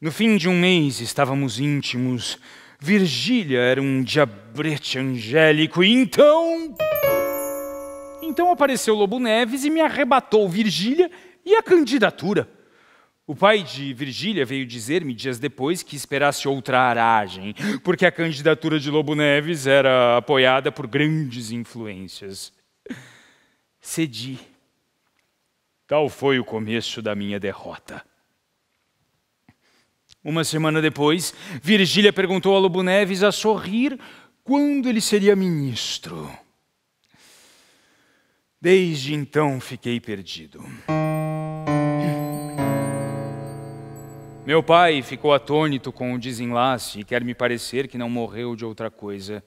No fim de um mês estávamos íntimos. Virgília era um diabrete angélico e Então apareceu Lobo Neves e me arrebatou Virgília e a candidatura. O pai de Virgília veio dizer-me dias depois que esperasse outra aragem, porque a candidatura de Lobo Neves era apoiada por grandes influências. Cedi. Tal foi o começo da minha derrota. Uma semana depois, Virgília perguntou a Lobo Neves a sorrir quando ele seria ministro. Desde então fiquei perdido. Meu pai ficou atônito com o desenlace e quer me parecer que não morreu de outra coisa.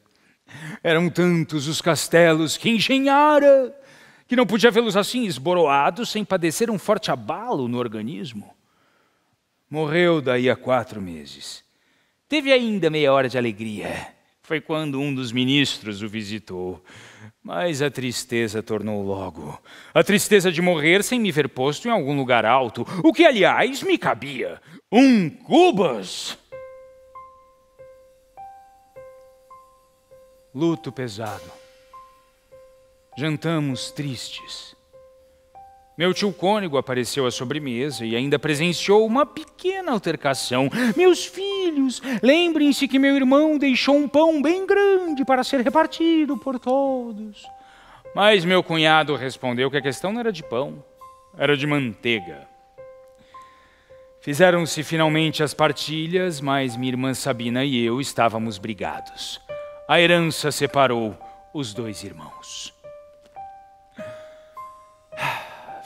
Eram tantos os castelos que engenhara que não podia vê-los assim esboroados sem padecer um forte abalo no organismo. Morreu daí a 4 meses. Teve ainda meia hora de alegria. Foi quando um dos ministros o visitou. Mas a tristeza tornou logo. A tristeza de morrer sem me ver posto em algum lugar alto, o que, aliás, me cabia. Cubas! Luto pesado. Jantamos tristes. Meu tio Cônego apareceu à sobremesa e ainda presenciou uma pequena altercação. Meus filhos, lembrem-se que meu irmão deixou um pão bem grande para ser repartido por todos. Mas meu cunhado respondeu que a questão não era de pão, era de manteiga. Fizeram-se finalmente as partilhas, mas minha irmã Sabina e eu estávamos brigados. A herança separou os 2 irmãos.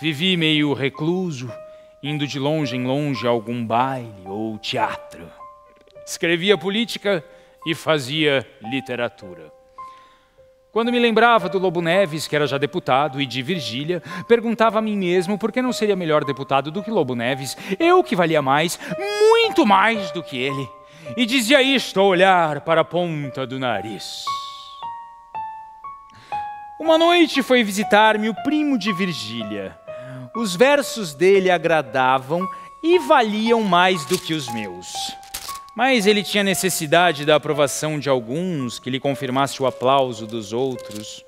Vivi meio recluso, indo de longe em longe a algum baile ou teatro. Escrevia política e fazia literatura. Quando me lembrava do Lobo Neves, que era já deputado, e de Virgília, perguntava a mim mesmo por que não seria melhor deputado do que Lobo Neves, eu que valia mais, muito mais do que ele. E dizia isto a olhar para a ponta do nariz. Uma noite foi visitar-me o primo de Virgília. Os versos dele agradavam e valiam mais do que os meus. Mas ele tinha necessidade da aprovação de alguns, que lhe confirmasse o aplauso dos outros.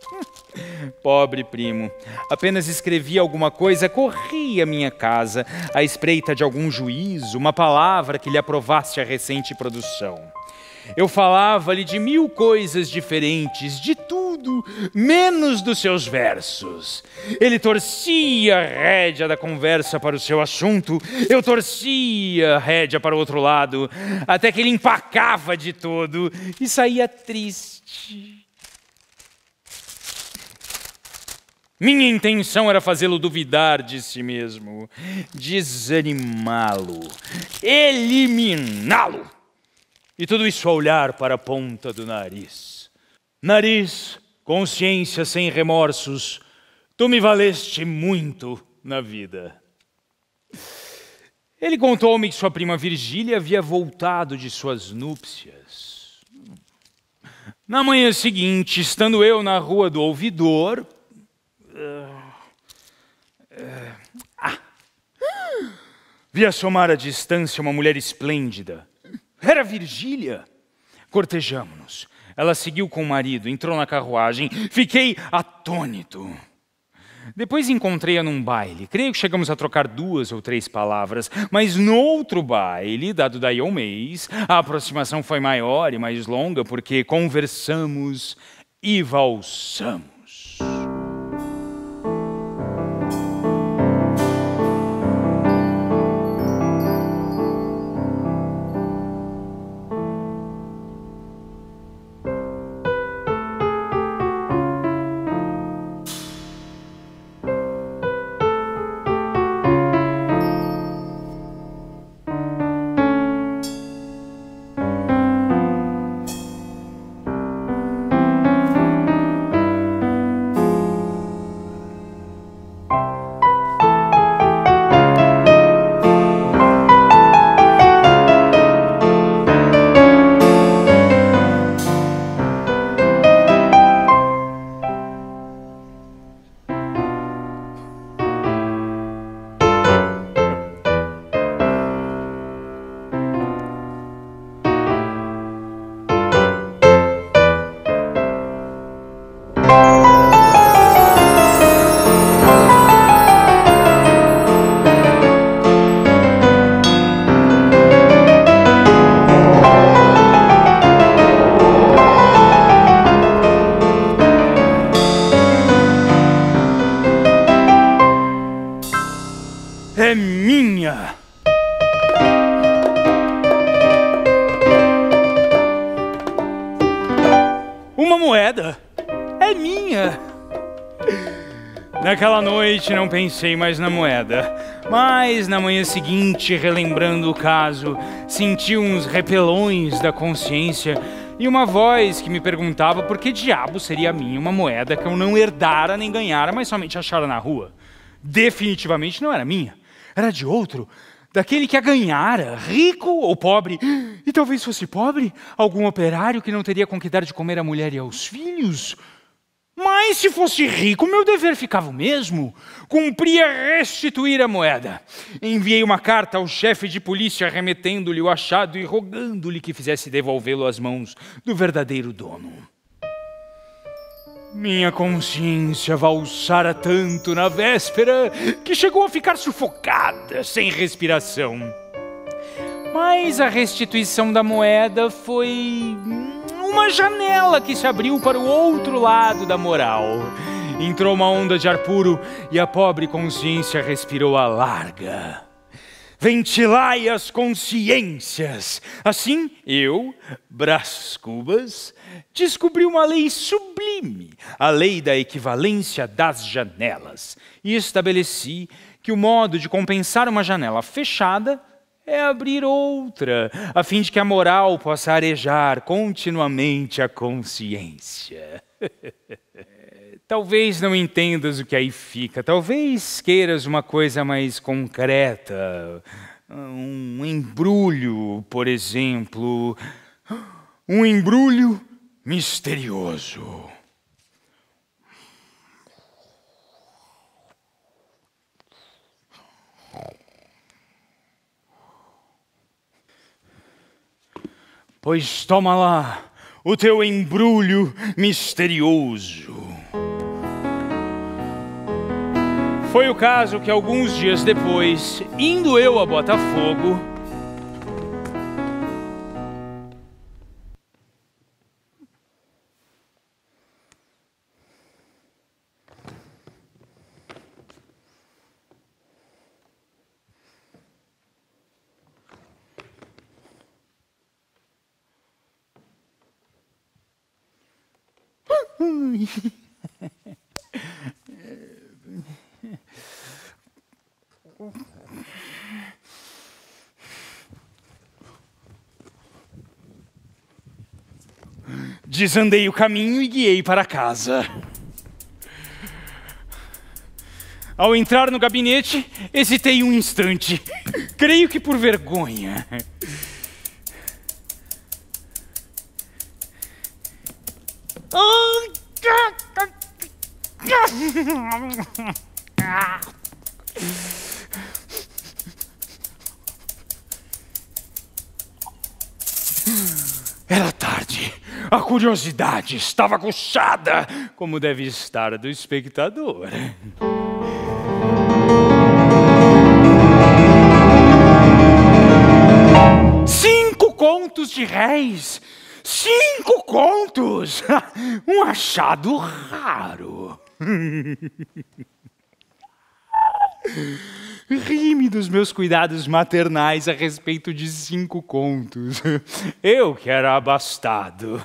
Pobre primo, apenas escrevia alguma coisa, corria à minha casa, à espreita de algum juízo, uma palavra que lhe aprovasse a recente produção. Eu falava-lhe de 1000 coisas diferentes, de tudo, menos dos seus versos. Ele torcia a rédea da conversa para o seu assunto, eu torcia a rédea para o outro lado, até que ele empacava de todo e saía triste. Minha intenção era fazê-lo duvidar de si mesmo, desanimá-lo, eliminá-lo. E tudo isso a olhar para a ponta do nariz. Nariz, consciência sem remorsos, tu me valeste muito na vida. Ele contou-me que sua prima Virgília havia voltado de suas núpcias. Na manhã seguinte, estando eu na rua do Ouvidor, vi assomar à distância uma mulher esplêndida. Era Virgília. Cortejamo-nos. Ela seguiu com o marido, entrou na carruagem. Fiquei atônito. Depois encontrei-a num baile. Creio que chegamos a trocar 2 ou 3 palavras. Mas no outro baile, dado daí a um mês, a aproximação foi maior e mais longa, porque conversamos e valsamos. É minha! Uma moeda! É minha! Naquela noite não pensei mais na moeda, mas na manhã seguinte, relembrando o caso, senti uns repelões da consciência e uma voz que me perguntava por que diabo seria a minha uma moeda que eu não herdara nem ganhara, mas somente achara na rua. Definitivamente não era minha. Era de outro, daquele que a ganhara, rico ou pobre. E talvez fosse pobre, algum operário que não teria com que dar de comer à mulher e aos filhos. Mas se fosse rico, meu dever ficava o mesmo. Cumpria restituir a moeda. Enviei uma carta ao chefe de polícia remetendo-lhe o achado e rogando-lhe que fizesse devolvê-lo às mãos do verdadeiro dono. Minha consciência valsara tanto na véspera que chegou a ficar sufocada, sem respiração. Mas a restituição da moeda foi uma janela que se abriu para o outro lado da moral. Entrou uma onda de ar puro e a pobre consciência respirou à larga. Ventilai as consciências. Assim, eu, Brás Cubas, descobri uma lei sublime, a lei da equivalência das janelas, e estabeleci que o modo de compensar uma janela fechada é abrir outra, a fim de que a moral possa arejar continuamente a consciência. Talvez não entendas o que aí fica, talvez queiras uma coisa mais concreta, um embrulho, por exemplo, um embrulho misterioso. Pois toma lá o teu embrulho misterioso. Foi o caso que alguns dias depois, indo eu a Botafogo, desandei o caminho e guiei para casa. Ao entrar no gabinete, hesitei um instante. Creio que por vergonha. Era tarde. A curiosidade estava aguçada, como deve estar a do espectador. 5 contos de réis! 5 contos! Um achado raro. Ri-me dos meus cuidados maternais a respeito de 5 contos. Eu que era abastado.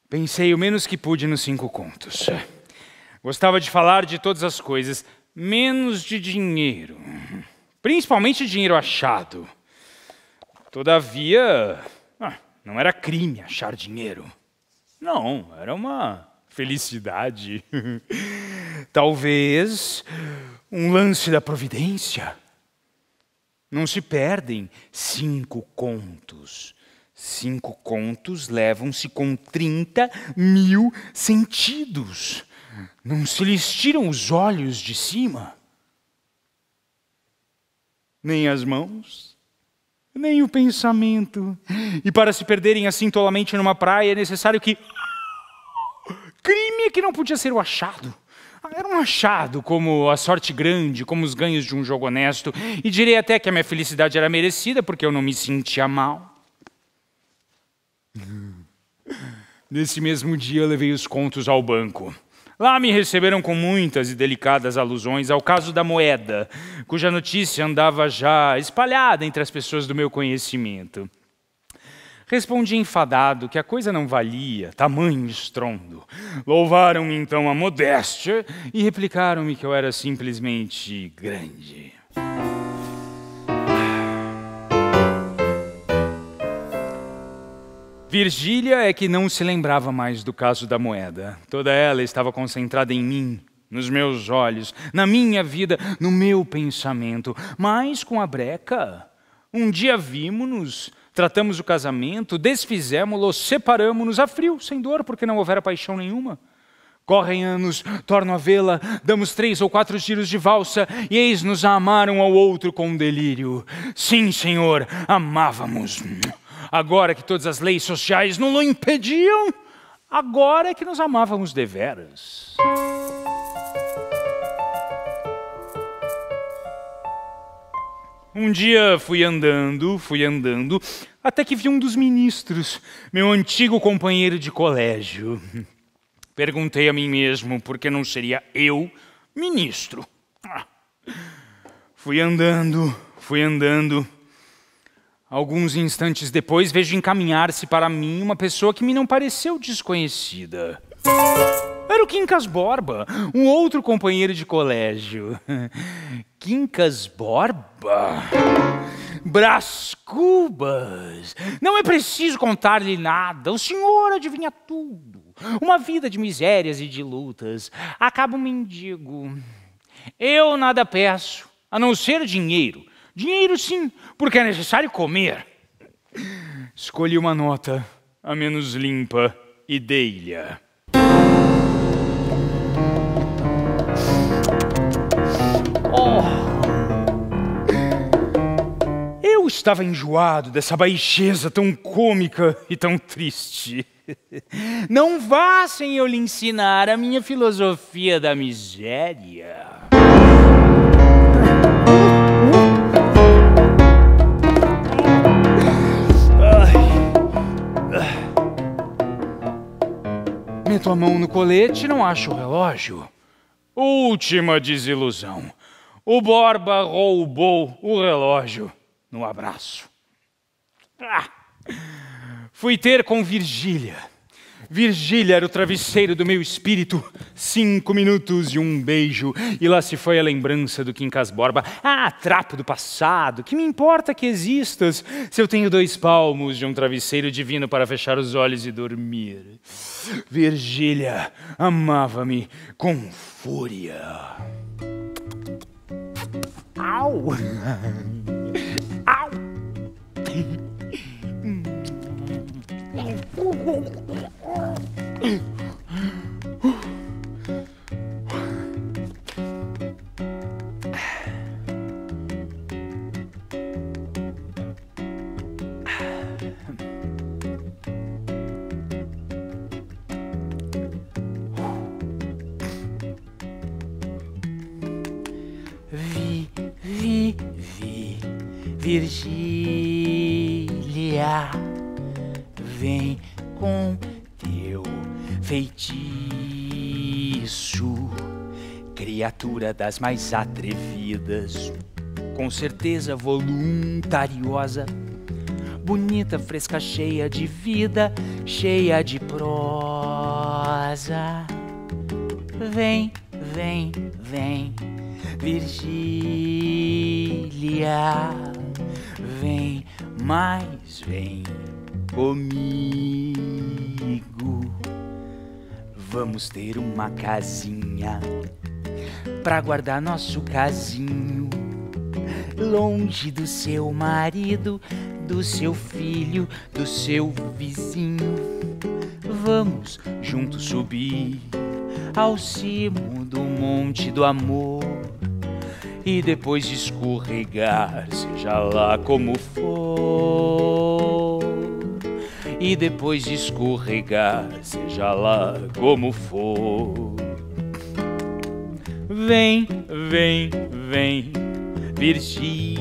Pensei o menos que pude nos 5 contos. Gostava de falar de todas as coisas, menos de dinheiro. Principalmente dinheiro achado. Todavia, não era crime achar dinheiro. Não, era uma felicidade. Talvez um lance da providência. Não se perdem 5 contos. 5 contos levam-se com 30.000 sentidos. Não se lhes tiram os olhos de cima. Nem as mãos, nem o pensamento. E para se perderem assim tolamente numa praia é necessário que... Crime que não podia ser o achado. Era um achado, como a sorte grande, como os ganhos de um jogo honesto. E direi até que a minha felicidade era merecida, porque eu não me sentia mal. Nesse mesmo dia eu levei os contos ao banco. Lá me receberam com muitas e delicadas alusões ao caso da moeda, cuja notícia andava já espalhada entre as pessoas do meu conhecimento. Respondi enfadado que a coisa não valia tamanho estrondo. Louvaram-me então a modéstia e replicaram-me que eu era simplesmente grande. Virgília é que não se lembrava mais do caso da moeda. Toda ela estava concentrada em mim, nos meus olhos, na minha vida, no meu pensamento. Mas com a breca, um dia vimos-nos, tratamos o casamento, desfizemos-lo, separamos-nos a frio, sem dor, porque não houvera paixão nenhuma. Correm anos, torno a vê-la, damos 3 ou 4 giros de valsa e eis-nos a amar um ao outro com delírio. Sim, senhor, amávamos. Agora que todas as leis sociais não o impediam, agora é que nos amávamos deveras. Um dia fui andando, até que vi um dos ministros, meu antigo companheiro de colégio. Perguntei a mim mesmo por que não seria eu ministro. Fui andando. Alguns instantes depois, vejo encaminhar-se para mim uma pessoa que me não pareceu desconhecida. Era o Quincas Borba, um outro companheiro de colégio. Quincas Borba? Brás Cubas! Não é preciso contar-lhe nada, o senhor adivinha tudo. Uma vida de misérias e de lutas. Acaba um mendigo. Eu nada peço, a não ser dinheiro. Dinheiro sim, porque é necessário comer. Escolhi uma nota, a menos limpa, e dei-lhe. Eu estava enjoado dessa baixeza tão cômica e tão triste. Não vá sem eu lhe ensinar a minha filosofia da miséria. Meto a mão no colete e não acho o relógio. Última desilusão. O Borba roubou o relógio no abraço. Fui ter com Virgília. Virgília era o travesseiro do meu espírito. 5 minutos e um beijo. E lá se foi a lembrança do Quincas Borba. Trapo do passado. Que me importa que existas se eu tenho 2 palmos de um travesseiro divino para fechar os olhos e dormir. Virgília amava-me com fúria. Au! Au! Virgília, vem com teu feitiço, criatura das mais atrevidas, com certeza voluntariosa, bonita, fresca, cheia de vida, cheia de prosa. Vem, vem, vem, Virgília, vem, mas vem comigo. Vamos ter uma casinha pra guardar nosso casinho, longe do seu marido, do seu filho, do seu vizinho. Vamos juntos subir ao cimo do monte do amor, e depois de escorregar, seja lá como for. E depois de escorregar, seja lá como for. Vem, vem, vem, Virgília,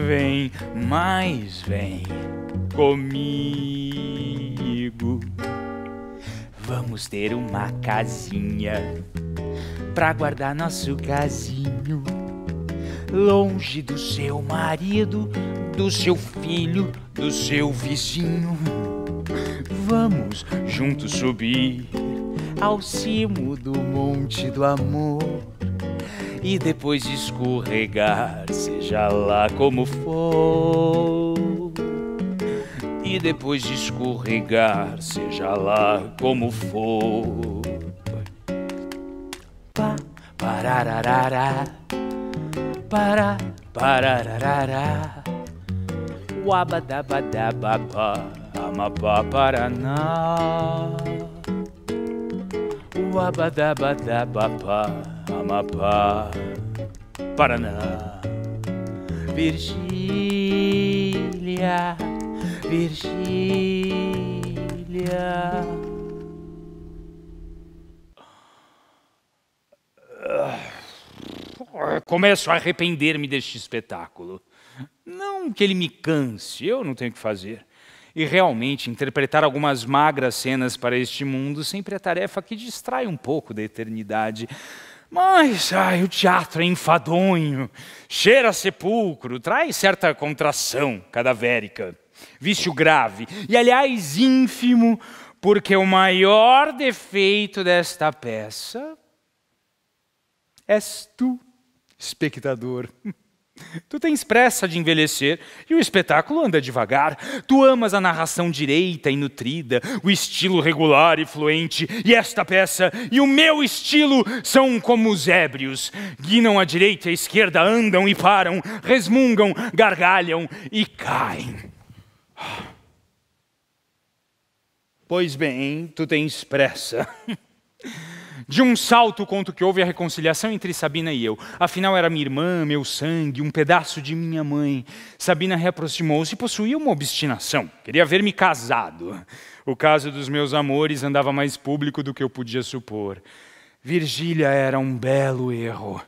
vem, mas vem comigo. Vamos ter uma casinha pra guardar nosso casinho, longe do seu marido, do seu filho, do seu vizinho. Vamos juntos subir ao cimo do monte do amor, e depois de escorregar, seja lá como for. E depois de escorregar, seja lá como for. Pa, parararara, para, parararara, uabadabadababa, amapá, paraná. Uabadabadababa, amapá, paraná. Virgília, Virgília. Começo a arrepender-me deste espetáculo. Não que ele me canse, eu não tenho o que fazer. E realmente, interpretar algumas magras cenas para este mundo sempre é tarefa que distrai um pouco da eternidade. Mas, o teatro é enfadonho, cheira a sepulcro, traz certa contração cadavérica, vício grave e, aliás, ínfimo, porque o maior defeito desta peça és tu, espectador. Tu tens pressa de envelhecer e o espetáculo anda devagar. Tu amas a narração direita e nutrida, o estilo regular e fluente, e esta peça e o meu estilo são como os ébrios. Guinam à direita e à esquerda, andam e param, resmungam, gargalham e caem. Pois bem, tu tens pressa. De um salto conto que houve a reconciliação entre Sabina e eu. Afinal, era minha irmã, meu sangue, um pedaço de minha mãe. Sabina reaproximou-se e possuía uma obstinação. Queria ver-me casado. O caso dos meus amores andava mais público do que eu podia supor. Virgília era um belo erro.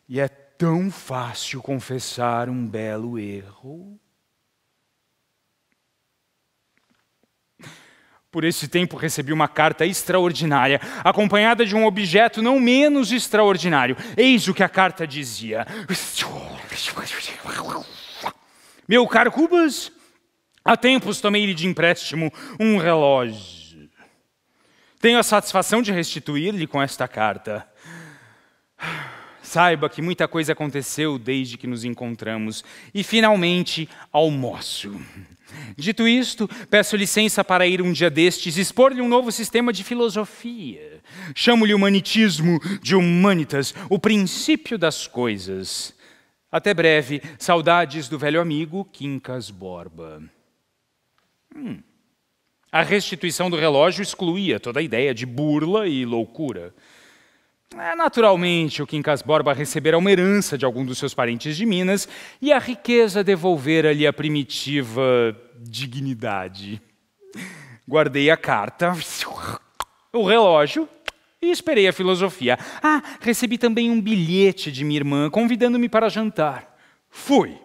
E é tão fácil confessar um belo erro. Por esse tempo recebi uma carta extraordinária, acompanhada de um objeto não menos extraordinário. Eis o que a carta dizia. Meu caro Cubas, há tempos tomei-lhe de empréstimo um relógio. Tenho a satisfação de restituir-lhe com esta carta. saiba que muita coisa aconteceu desde que nos encontramos. E, finalmente, almoço. Dito isto, peço licença para ir um dia destes expor-lhe um novo sistema de filosofia. Chamo-lhe humanitismo de humanitas, o princípio das coisas. Até breve, saudades do velho amigo Quincas Borba. A restituição do relógio excluía toda a ideia de burla e loucura. Naturalmente, o Quincas Borba recebera uma herança de algum dos seus parentes de Minas e a riqueza devolvera-lhe a primitiva dignidade. Guardei a carta, o relógio e esperei a filosofia. Recebi também um bilhete de minha irmã convidando-me para jantar. Fui.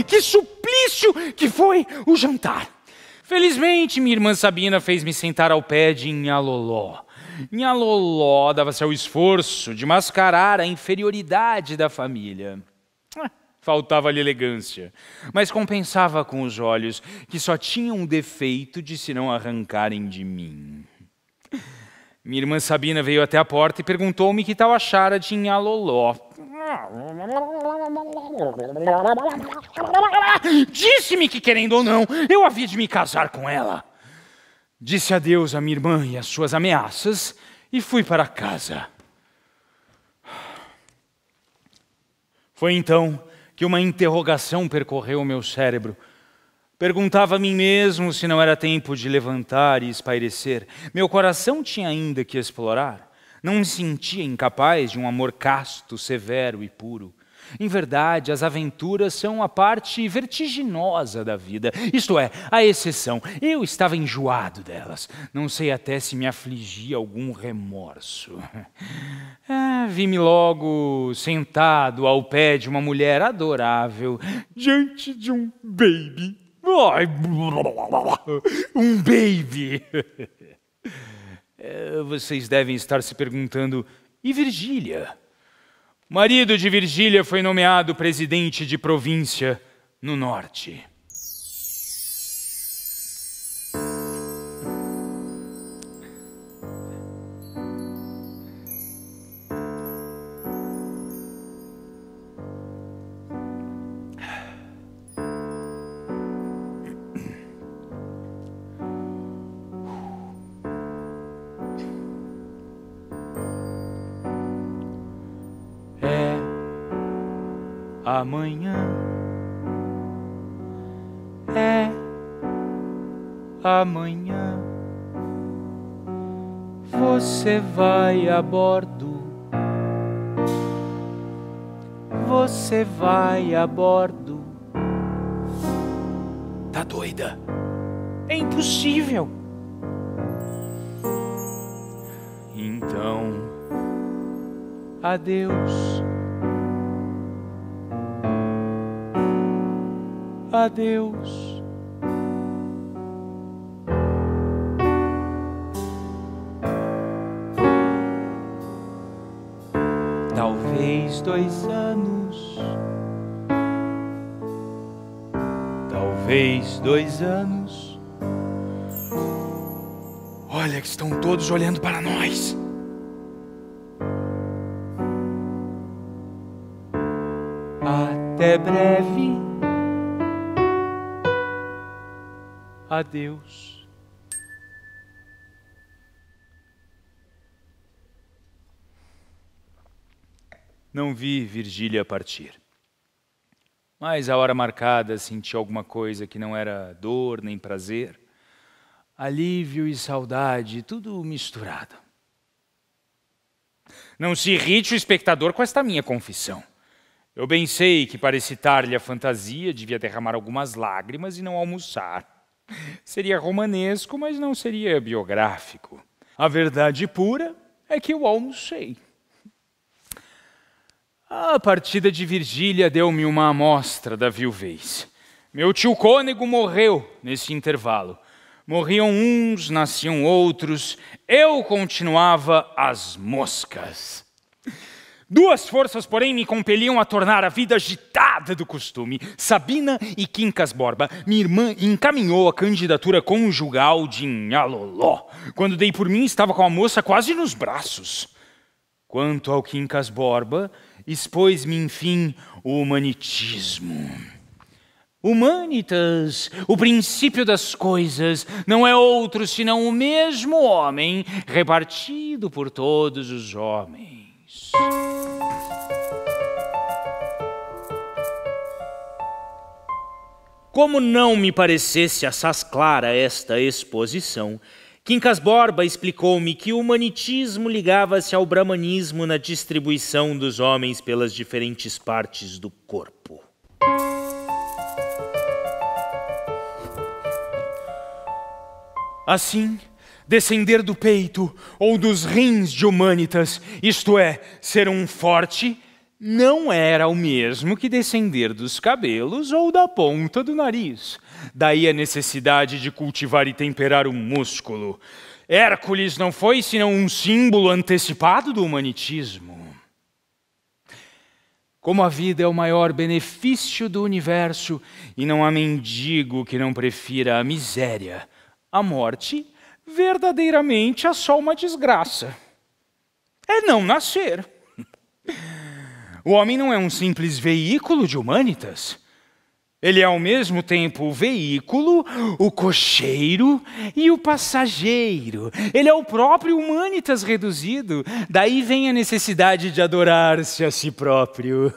Que suplício que foi o jantar! Felizmente, minha irmã Sabina fez-me sentar ao pé de Nhaloló. Nhaloló dava-se ao esforço de mascarar a inferioridade da família. Faltava-lhe elegância, mas compensava com os olhos, que só tinham um defeito de se não arrancarem de mim. Minha irmã Sabina veio até a porta e perguntou-me que tal achara de Nhaloló. Disse-me que, querendo ou não, eu havia de me casar com ela. Disse adeus à minha irmã e às suas ameaças e fui para casa. Foi então que uma interrogação percorreu o meu cérebro. Perguntava a mim mesmo se não era tempo de levantar e espairecer. Meu coração tinha ainda que explorar. Não me sentia incapaz de um amor casto, severo e puro. Em verdade, as aventuras são a parte vertiginosa da vida, isto é, a exceção. Eu estava enjoado delas. Não sei até se me afligia algum remorso. Vi-me logo sentado ao pé de uma mulher adorável, diante de um baby. Um baby! Vocês devem estar se perguntando, e Virgília? O marido de Virgília foi nomeado presidente de província no norte. Amanhã é amanhã. Você vai a bordo. Você vai a bordo. Tá doida? É impossível. Então, adeus. Adeus. Talvez 2 anos. Talvez 2 anos. Olha que estão todos olhando para nós. Até breve. Adeus. Não vi Virgília partir. Mas à hora marcada senti alguma coisa que não era dor nem prazer. Alívio e saudade, tudo misturado. Não se irrite o espectador com esta minha confissão. Eu bem sei que para excitar-lhe a fantasia devia derramar algumas lágrimas e não almoçar. Seria romanesco, mas não seria biográfico. A verdade pura é que eu almocei. A partida de Virgília deu-me uma amostra da viuvez. Meu tio Cônego morreu nesse intervalo. Morriam uns, nasciam outros, eu continuava às moscas. Duas forças, porém, me compeliam a tornar a vida agitada do costume. Sabina e Quincas Borba, minha irmã, encaminhou a candidatura conjugal de Nhaloló. Quando dei por mim, estava com a moça quase nos braços. Quanto ao Quincas Borba, expôs-me, enfim, o humanitismo. Humanitas, o princípio das coisas, não é outro senão o mesmo homem, repartido por todos os homens. Como não me parecesse assaz clara esta exposição, Quincas Borba explicou-me que o humanitismo ligava-se ao brahmanismo na distribuição dos homens pelas diferentes partes do corpo. Assim, descender do peito ou dos rins de Humanitas, isto é, ser um forte, não era o mesmo que descender dos cabelos ou da ponta do nariz. Daí a necessidade de cultivar e temperar o músculo. Hércules não foi senão um símbolo antecipado do humanitismo. Como a vida é o maior benefício do universo e não há mendigo que não prefira a miséria, a morte verdadeiramente é só uma desgraça. É não nascer. O homem não é um simples veículo de Humanitas. Ele é ao mesmo tempo o veículo, o cocheiro e o passageiro. Ele é o próprio Humanitas reduzido. Daí vem a necessidade de adorar-se a si próprio.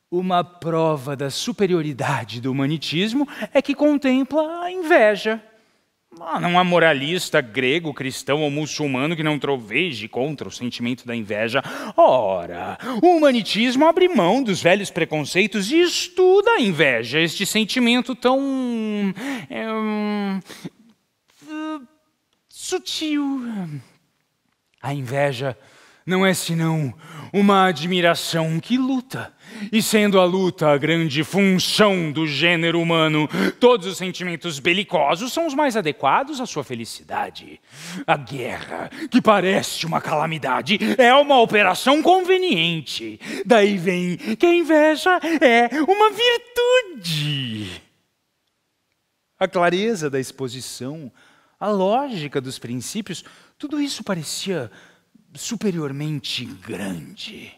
Uma prova da superioridade do humanitismo é que contempla a inveja. Não há moralista grego, cristão ou muçulmano que não troveje contra o sentimento da inveja. Ora, o humanitismo abre mão dos velhos preconceitos e estuda a inveja, este sentimento tão sutil. A inveja não é senão uma admiração que luta. E sendo a luta a grande função do gênero humano, todos os sentimentos belicosos são os mais adequados à sua felicidade. A guerra, que parece uma calamidade, é uma operação conveniente. Daí vem que a inveja é uma virtude. A clareza da exposição, a lógica dos princípios, tudo isso parecia superiormente grande.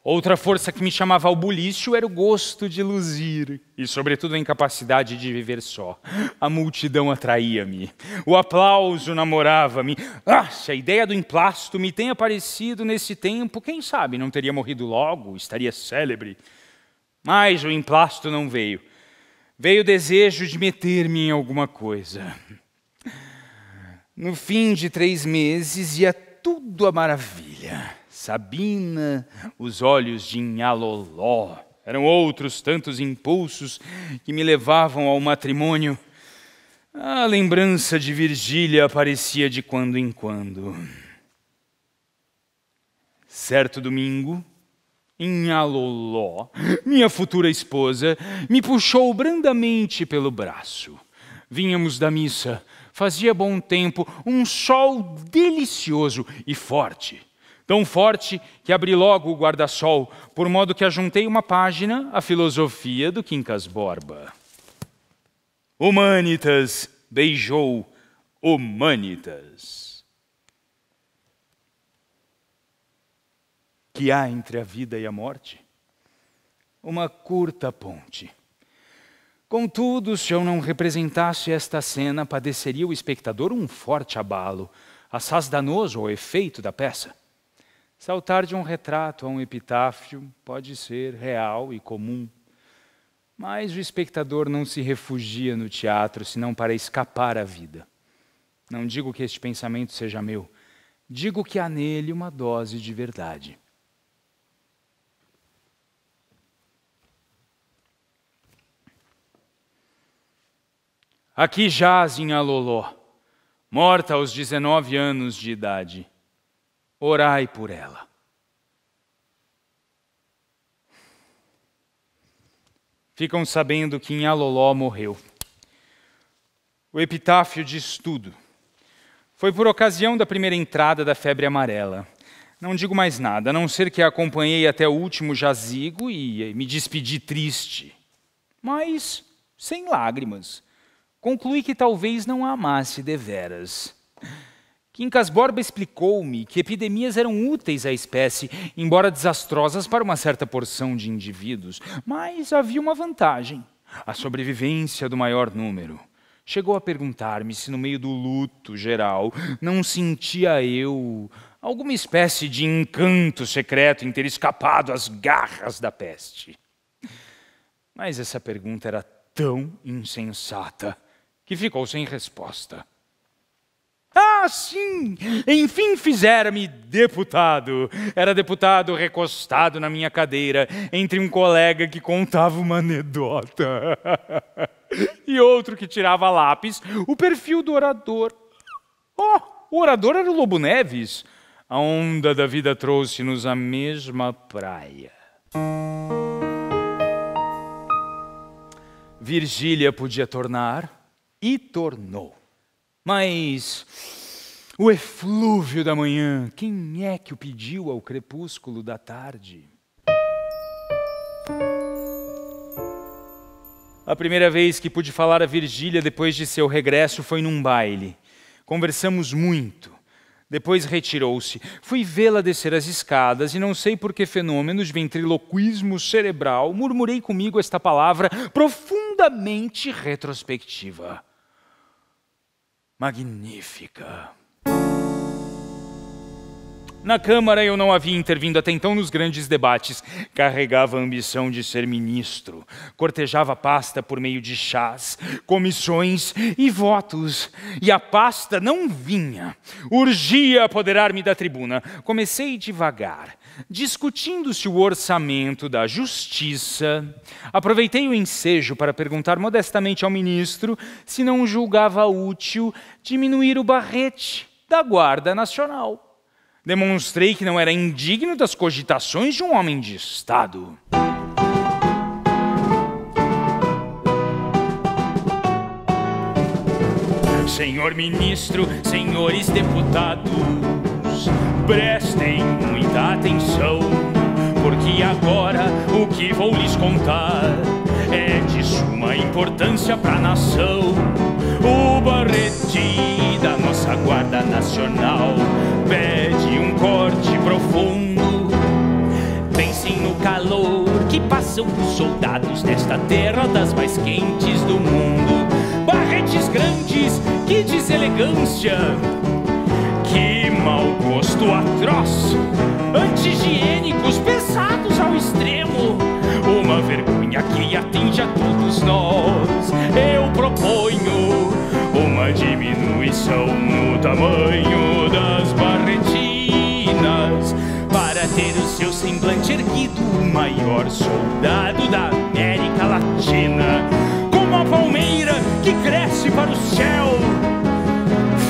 Outra força que me chamava ao bulício era o gosto de luzir e, sobretudo, a incapacidade de viver só. A multidão atraía-me, o aplauso namorava-me. Se a ideia do emplasto me tem aparecido nesse tempo, quem sabe não teria morrido logo, estaria célebre. Mas o emplasto não veio. Veio o desejo de meter-me em alguma coisa. No fim de 3 meses ia tudo à maravilha. Sabina, os olhos de Nhaloló, eram outros tantos impulsos que me levavam ao matrimônio. A lembrança de Virgília aparecia de quando em quando. Certo domingo, Nhaloló, minha futura esposa, me puxou brandamente pelo braço. Vínhamos da missa. Fazia bom tempo, um sol delicioso e forte. Tão forte que abri logo o guarda-sol, por modo que ajuntei uma página à filosofia do Quincas Borba. Humanitas beijou Humanitas. Que há entre a vida e a morte? Uma curta ponte. Contudo, se eu não representasse esta cena, padeceria o espectador um forte abalo, assaz danoso ao efeito da peça. Saltar de um retrato a um epitáfio pode ser real e comum, mas o espectador não se refugia no teatro senão para escapar à vida. Não digo que este pensamento seja meu, digo que há nele uma dose de verdade. Aqui jaz Nhaloló, morta aos 19 anos de idade. Orai por ela. ficam sabendo que Nhaloló morreu. O epitáfio diz tudo. Foi por ocasião da primeira entrada da febre amarela. Não digo mais nada, a não ser que a acompanhei até o último jazigo e me despedi triste. Mas sem lágrimas. Concluí que talvez não a amasse deveras. Quincas Borba explicou-me que epidemias eram úteis à espécie, embora desastrosas para uma certa porção de indivíduos. Mas havia uma vantagem: a sobrevivência do maior número. Chegou a perguntar-me se no meio do luto geral não sentia eu alguma espécie de encanto secreto em ter escapado às garras da peste. Mas essa pergunta era tão insensata que ficou sem resposta. Ah, sim! Enfim fizera-me deputado. Era deputado recostado na minha cadeira, entre um colega que contava uma anedota e outro que tirava lápis o perfil do orador. Oh, o orador era o Lobo Neves. A onda da vida trouxe-nos à mesma praia. Virgília podia tornar, e tornou. Mas o eflúvio da manhã, quem é que o pediu ao crepúsculo da tarde? A primeira vez que pude falar a Virgília depois de seu regresso foi num baile. Conversamos muito. Depois retirou-se. Fui vê-la descer as escadas e não sei por que fenômeno de ventriloquismo cerebral murmurei comigo esta palavra profundamente retrospectiva. Magnífica. Na Câmara eu não havia intervindo até então nos grandes debates. Carregava a ambição de ser ministro. Cortejava a pasta por meio de chás, comissões e votos. E a pasta não vinha. Urgia apoderar-me da tribuna. Comecei devagar, discutindo-se o orçamento da justiça. Aproveitei o ensejo para perguntar modestamente ao ministro se não julgava útil diminuir o barrete da Guarda Nacional. Demonstrei que não era indigno das cogitações de um homem de Estado. Senhor ministro, senhores deputados, prestem muita atenção, porque agora o que vou lhes contar é de suma importância para a nação. O barrete da nossa Guarda Nacional pede um corte profundo. Pensem no calor que passam os soldados nesta terra das mais quentes do mundo. Barretes grandes, que deselegância, que mau gosto atroz. Anti-higiênicos pesados ao extremo, uma vergonha que atinge a todos nós. Eu proponho uma diminuição no tamanho das barretinas, para ter o seu semblante erguido, o maior soldado da América Latina, como a palmeira que cresce para o céu,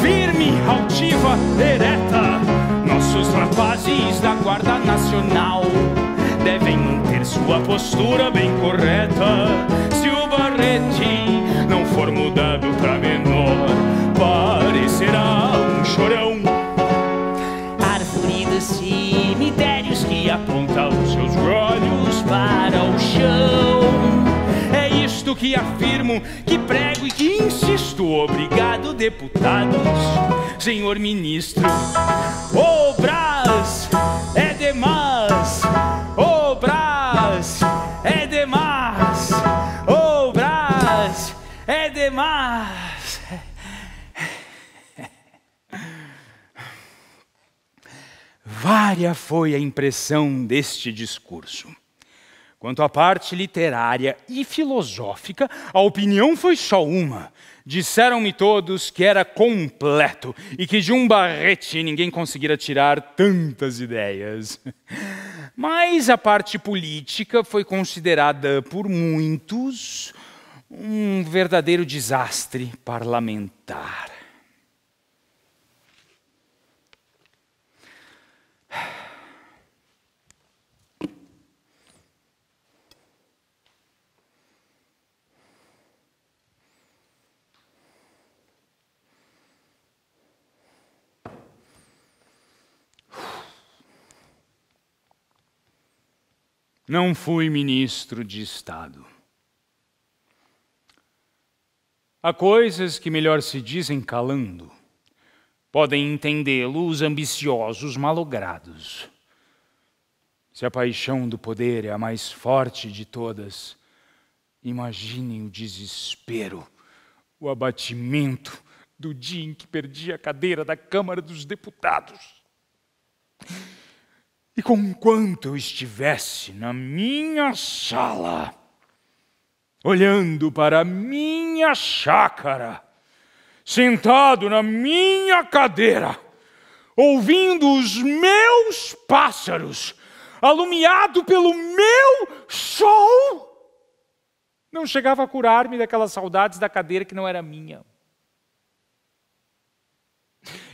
firme, altiva, ereta. Nossos rapazes da Guarda Nacional devem manter sua postura bem correta. Se o barrete não for mudado para menor, parecerá um chorão. Árvore dos cemitérios que aponta os seus olhos para o chão. É isto que afirmo, que prego e que insisto. Obrigado, deputados, senhor ministro. O Brás é demais. O Brás é demais. O Brás é demais. Vária foi a impressão deste discurso. Quanto à parte literária e filosófica, a opinião foi só uma. Disseram-me todos que era completo e que de um barrete ninguém conseguira tirar tantas ideias. Mas a parte política foi considerada por muitos um verdadeiro desastre parlamentar. Não fui ministro de Estado. Há coisas que melhor se dizem calando. Podem entendê-lo os ambiciosos malogrados. Se a paixão do poder é a mais forte de todas, imaginem o desespero, o abatimento do dia em que perdi a cadeira da Câmara dos Deputados. E conquanto eu estivesse na minha sala, olhando para a minha chácara, sentado na minha cadeira, ouvindo os meus pássaros, alumiado pelo meu sol, não chegava a curar-me daquelas saudades da cadeira que não era minha.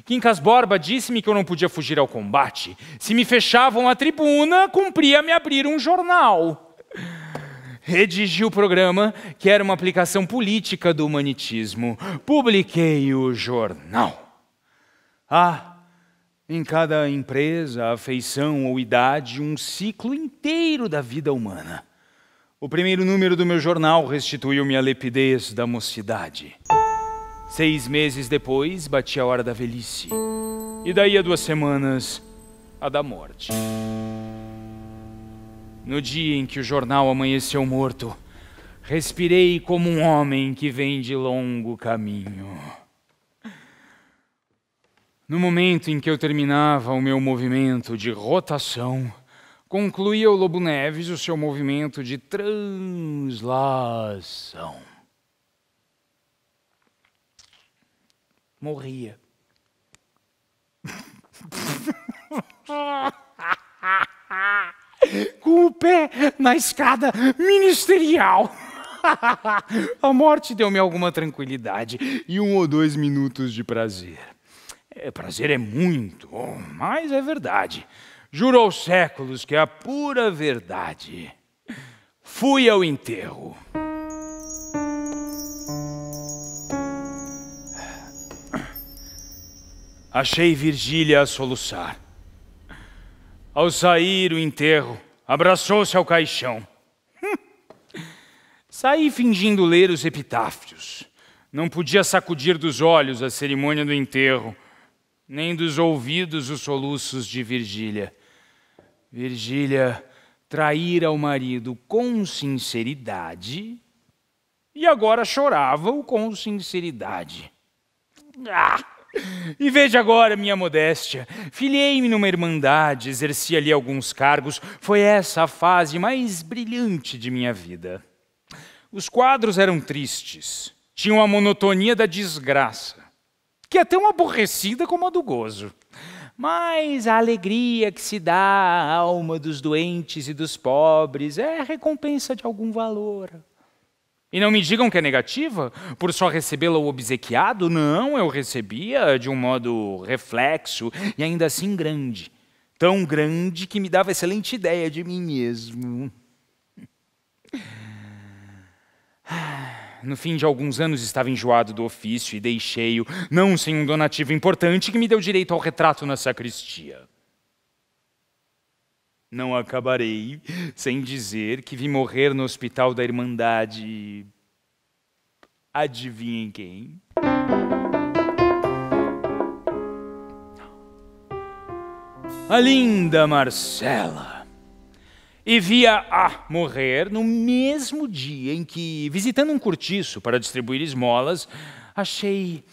Quincas Borba disse-me que eu não podia fugir ao combate. Se me fechavam a tribuna, cumpria-me abrir um jornal. Redigi o programa, que era uma aplicação política do humanitismo. Publiquei o jornal. Em cada empresa, afeição ou idade, um ciclo inteiro da vida humana. O primeiro número do meu jornal restituiu-me a lepidez da mocidade. 6 meses depois, bati a hora da velhice. E daí a 2 semanas, a da morte. No dia em que o jornal amanheceu morto, respirei como um homem que vem de longo caminho. No momento em que eu terminava o meu movimento de rotação, concluía o Lobo Neves o seu movimento de translação. Morria. Com o pé na escada ministerial. A morte deu-me alguma tranquilidade e 1 ou 2 minutos de prazer. Prazer é muito, mas é verdade. Juro aos séculos que é a pura verdade. Fui ao enterro. Achei Virgília a soluçar. Ao sair o enterro, abraçou-se ao caixão. Saí fingindo ler os epitáfios. Não podia sacudir dos olhos a cerimônia do enterro, nem dos ouvidos os soluços de Virgília. Virgília traíra o marido com sinceridade e agora chorava-o com sinceridade. E veja agora minha modéstia. Filiei-me numa irmandade, exerci ali alguns cargos. Foi essa a fase mais brilhante de minha vida. Os quadros eram tristes, tinham a monotonia da desgraça, que é tão aborrecida como a do gozo. Mas a alegria que se dá à alma dos doentes e dos pobres é recompensa de algum valor. E não me digam que é negativa, por só recebê-la obsequiado. Não, eu recebia de um modo reflexo e ainda assim grande. Tão grande que me dava excelente ideia de mim mesmo. No fim de alguns anos estava enjoado do ofício e deixei-o, não sem um donativo importante que me deu direito ao retrato na sacristia. Não acabarei sem dizer que vi morrer no hospital da Irmandade. Adivinhem quem? A linda Marcela. E via-a morrer no mesmo dia em que, visitando um cortiço para distribuir esmolas, achei...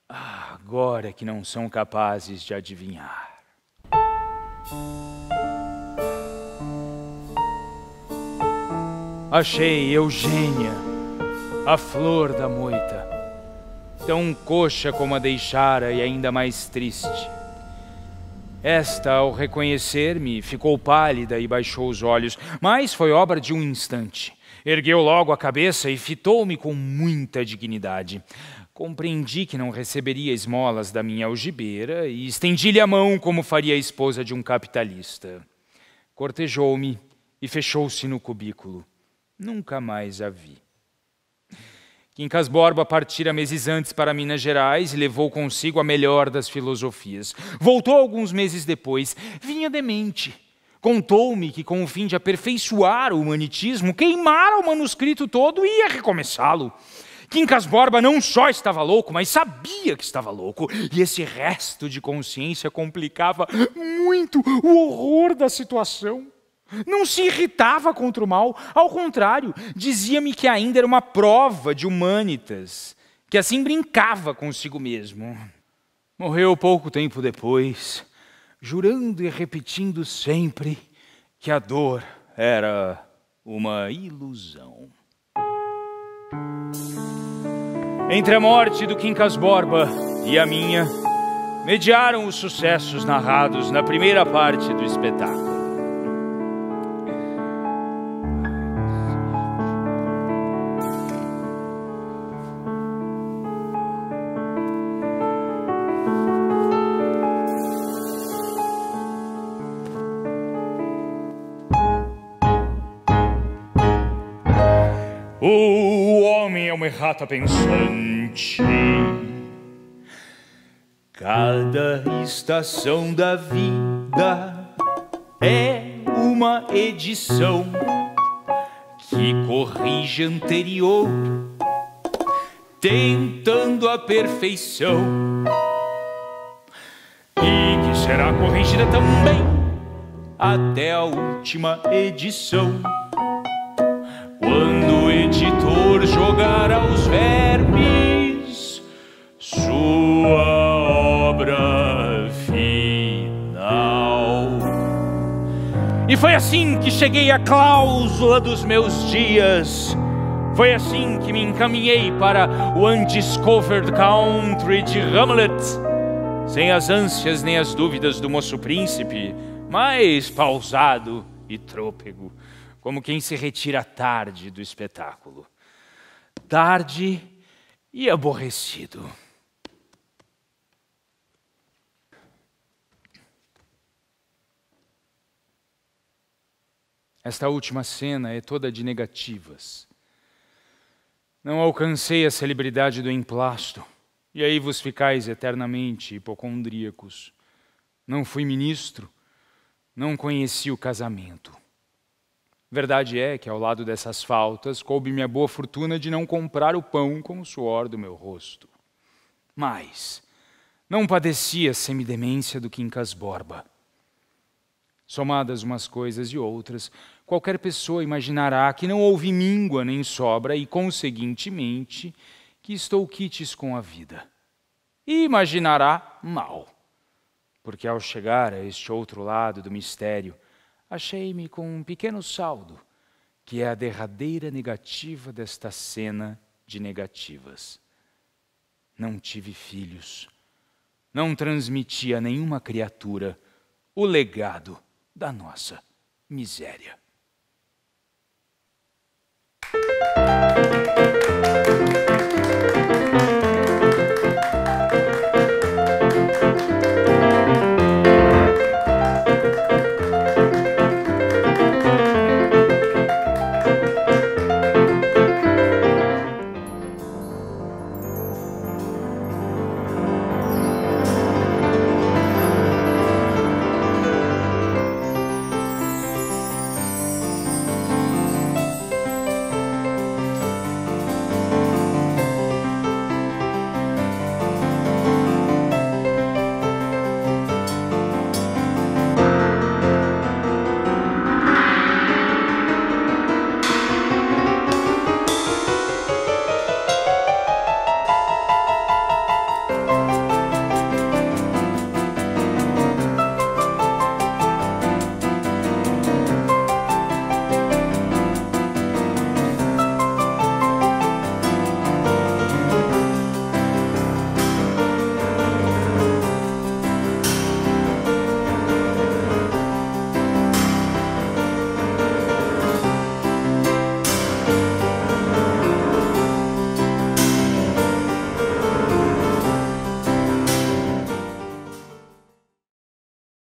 agora que não são capazes de adivinhar. Achei Eugênia, a flor da moita, tão coxa como a deixara e ainda mais triste. Esta, ao reconhecer-me, ficou pálida e baixou os olhos, mas foi obra de um instante. Ergueu logo a cabeça e fitou-me com muita dignidade. Compreendi que não receberia esmolas da minha algibeira e estendi-lhe a mão como faria a esposa de um capitalista. Cortejou-me e fechou-se no cubículo. Nunca mais a vi. Quincas Borba partira meses antes para Minas Gerais e levou consigo a melhor das filosofias. Voltou alguns meses depois. Vinha demente. Contou-me que, com o fim de aperfeiçoar o humanitismo, queimara o manuscrito todo e ia recomeçá-lo. Quincas Borba não só estava louco, mas sabia que estava louco. E esse resto de consciência complicava muito o horror da situação. Não se irritava contra o mal, ao contrário, dizia-me que ainda era uma prova de humanitas, que assim brincava consigo mesmo. Morreu pouco tempo depois, jurando e repetindo sempre que a dor era uma ilusão. Entre a morte do Quincas Borba e a minha, mediaram os sucessos narrados na primeira parte do espetáculo. O homem é uma errata pensante. Cada estação da vida é uma edição que corrige a anterior, tentando a perfeição, e que será corrigida também até a última edição, quando o editor jogar aos vermes sua obra final. E foi assim que cheguei à cláusula dos meus dias. Foi assim que me encaminhei para o undiscovered country de Hamlet, sem as ânsias nem as dúvidas do moço príncipe, mas pausado e trôpego, como quem se retira tarde do espetáculo. Tarde e aborrecido. Esta última cena é toda de negativas. Não alcancei a celebridade do emplasto, e aí vos ficais eternamente hipocondríacos. Não fui ministro, não conheci o casamento. Verdade é que, ao lado dessas faltas, coube-me a boa fortuna de não comprar o pão com o suor do meu rosto. Mas não padeci a semidemência do Quincas Borba. Somadas umas coisas e outras, qualquer pessoa imaginará que não houve míngua nem sobra e, conseguintemente, que estou quites com a vida. E imaginará mal, porque ao chegar a este outro lado do mistério, achei-me com um pequeno saldo, que é a derradeira negativa desta cena de negativas. Não tive filhos, não transmiti a nenhuma criatura o legado da nossa miséria.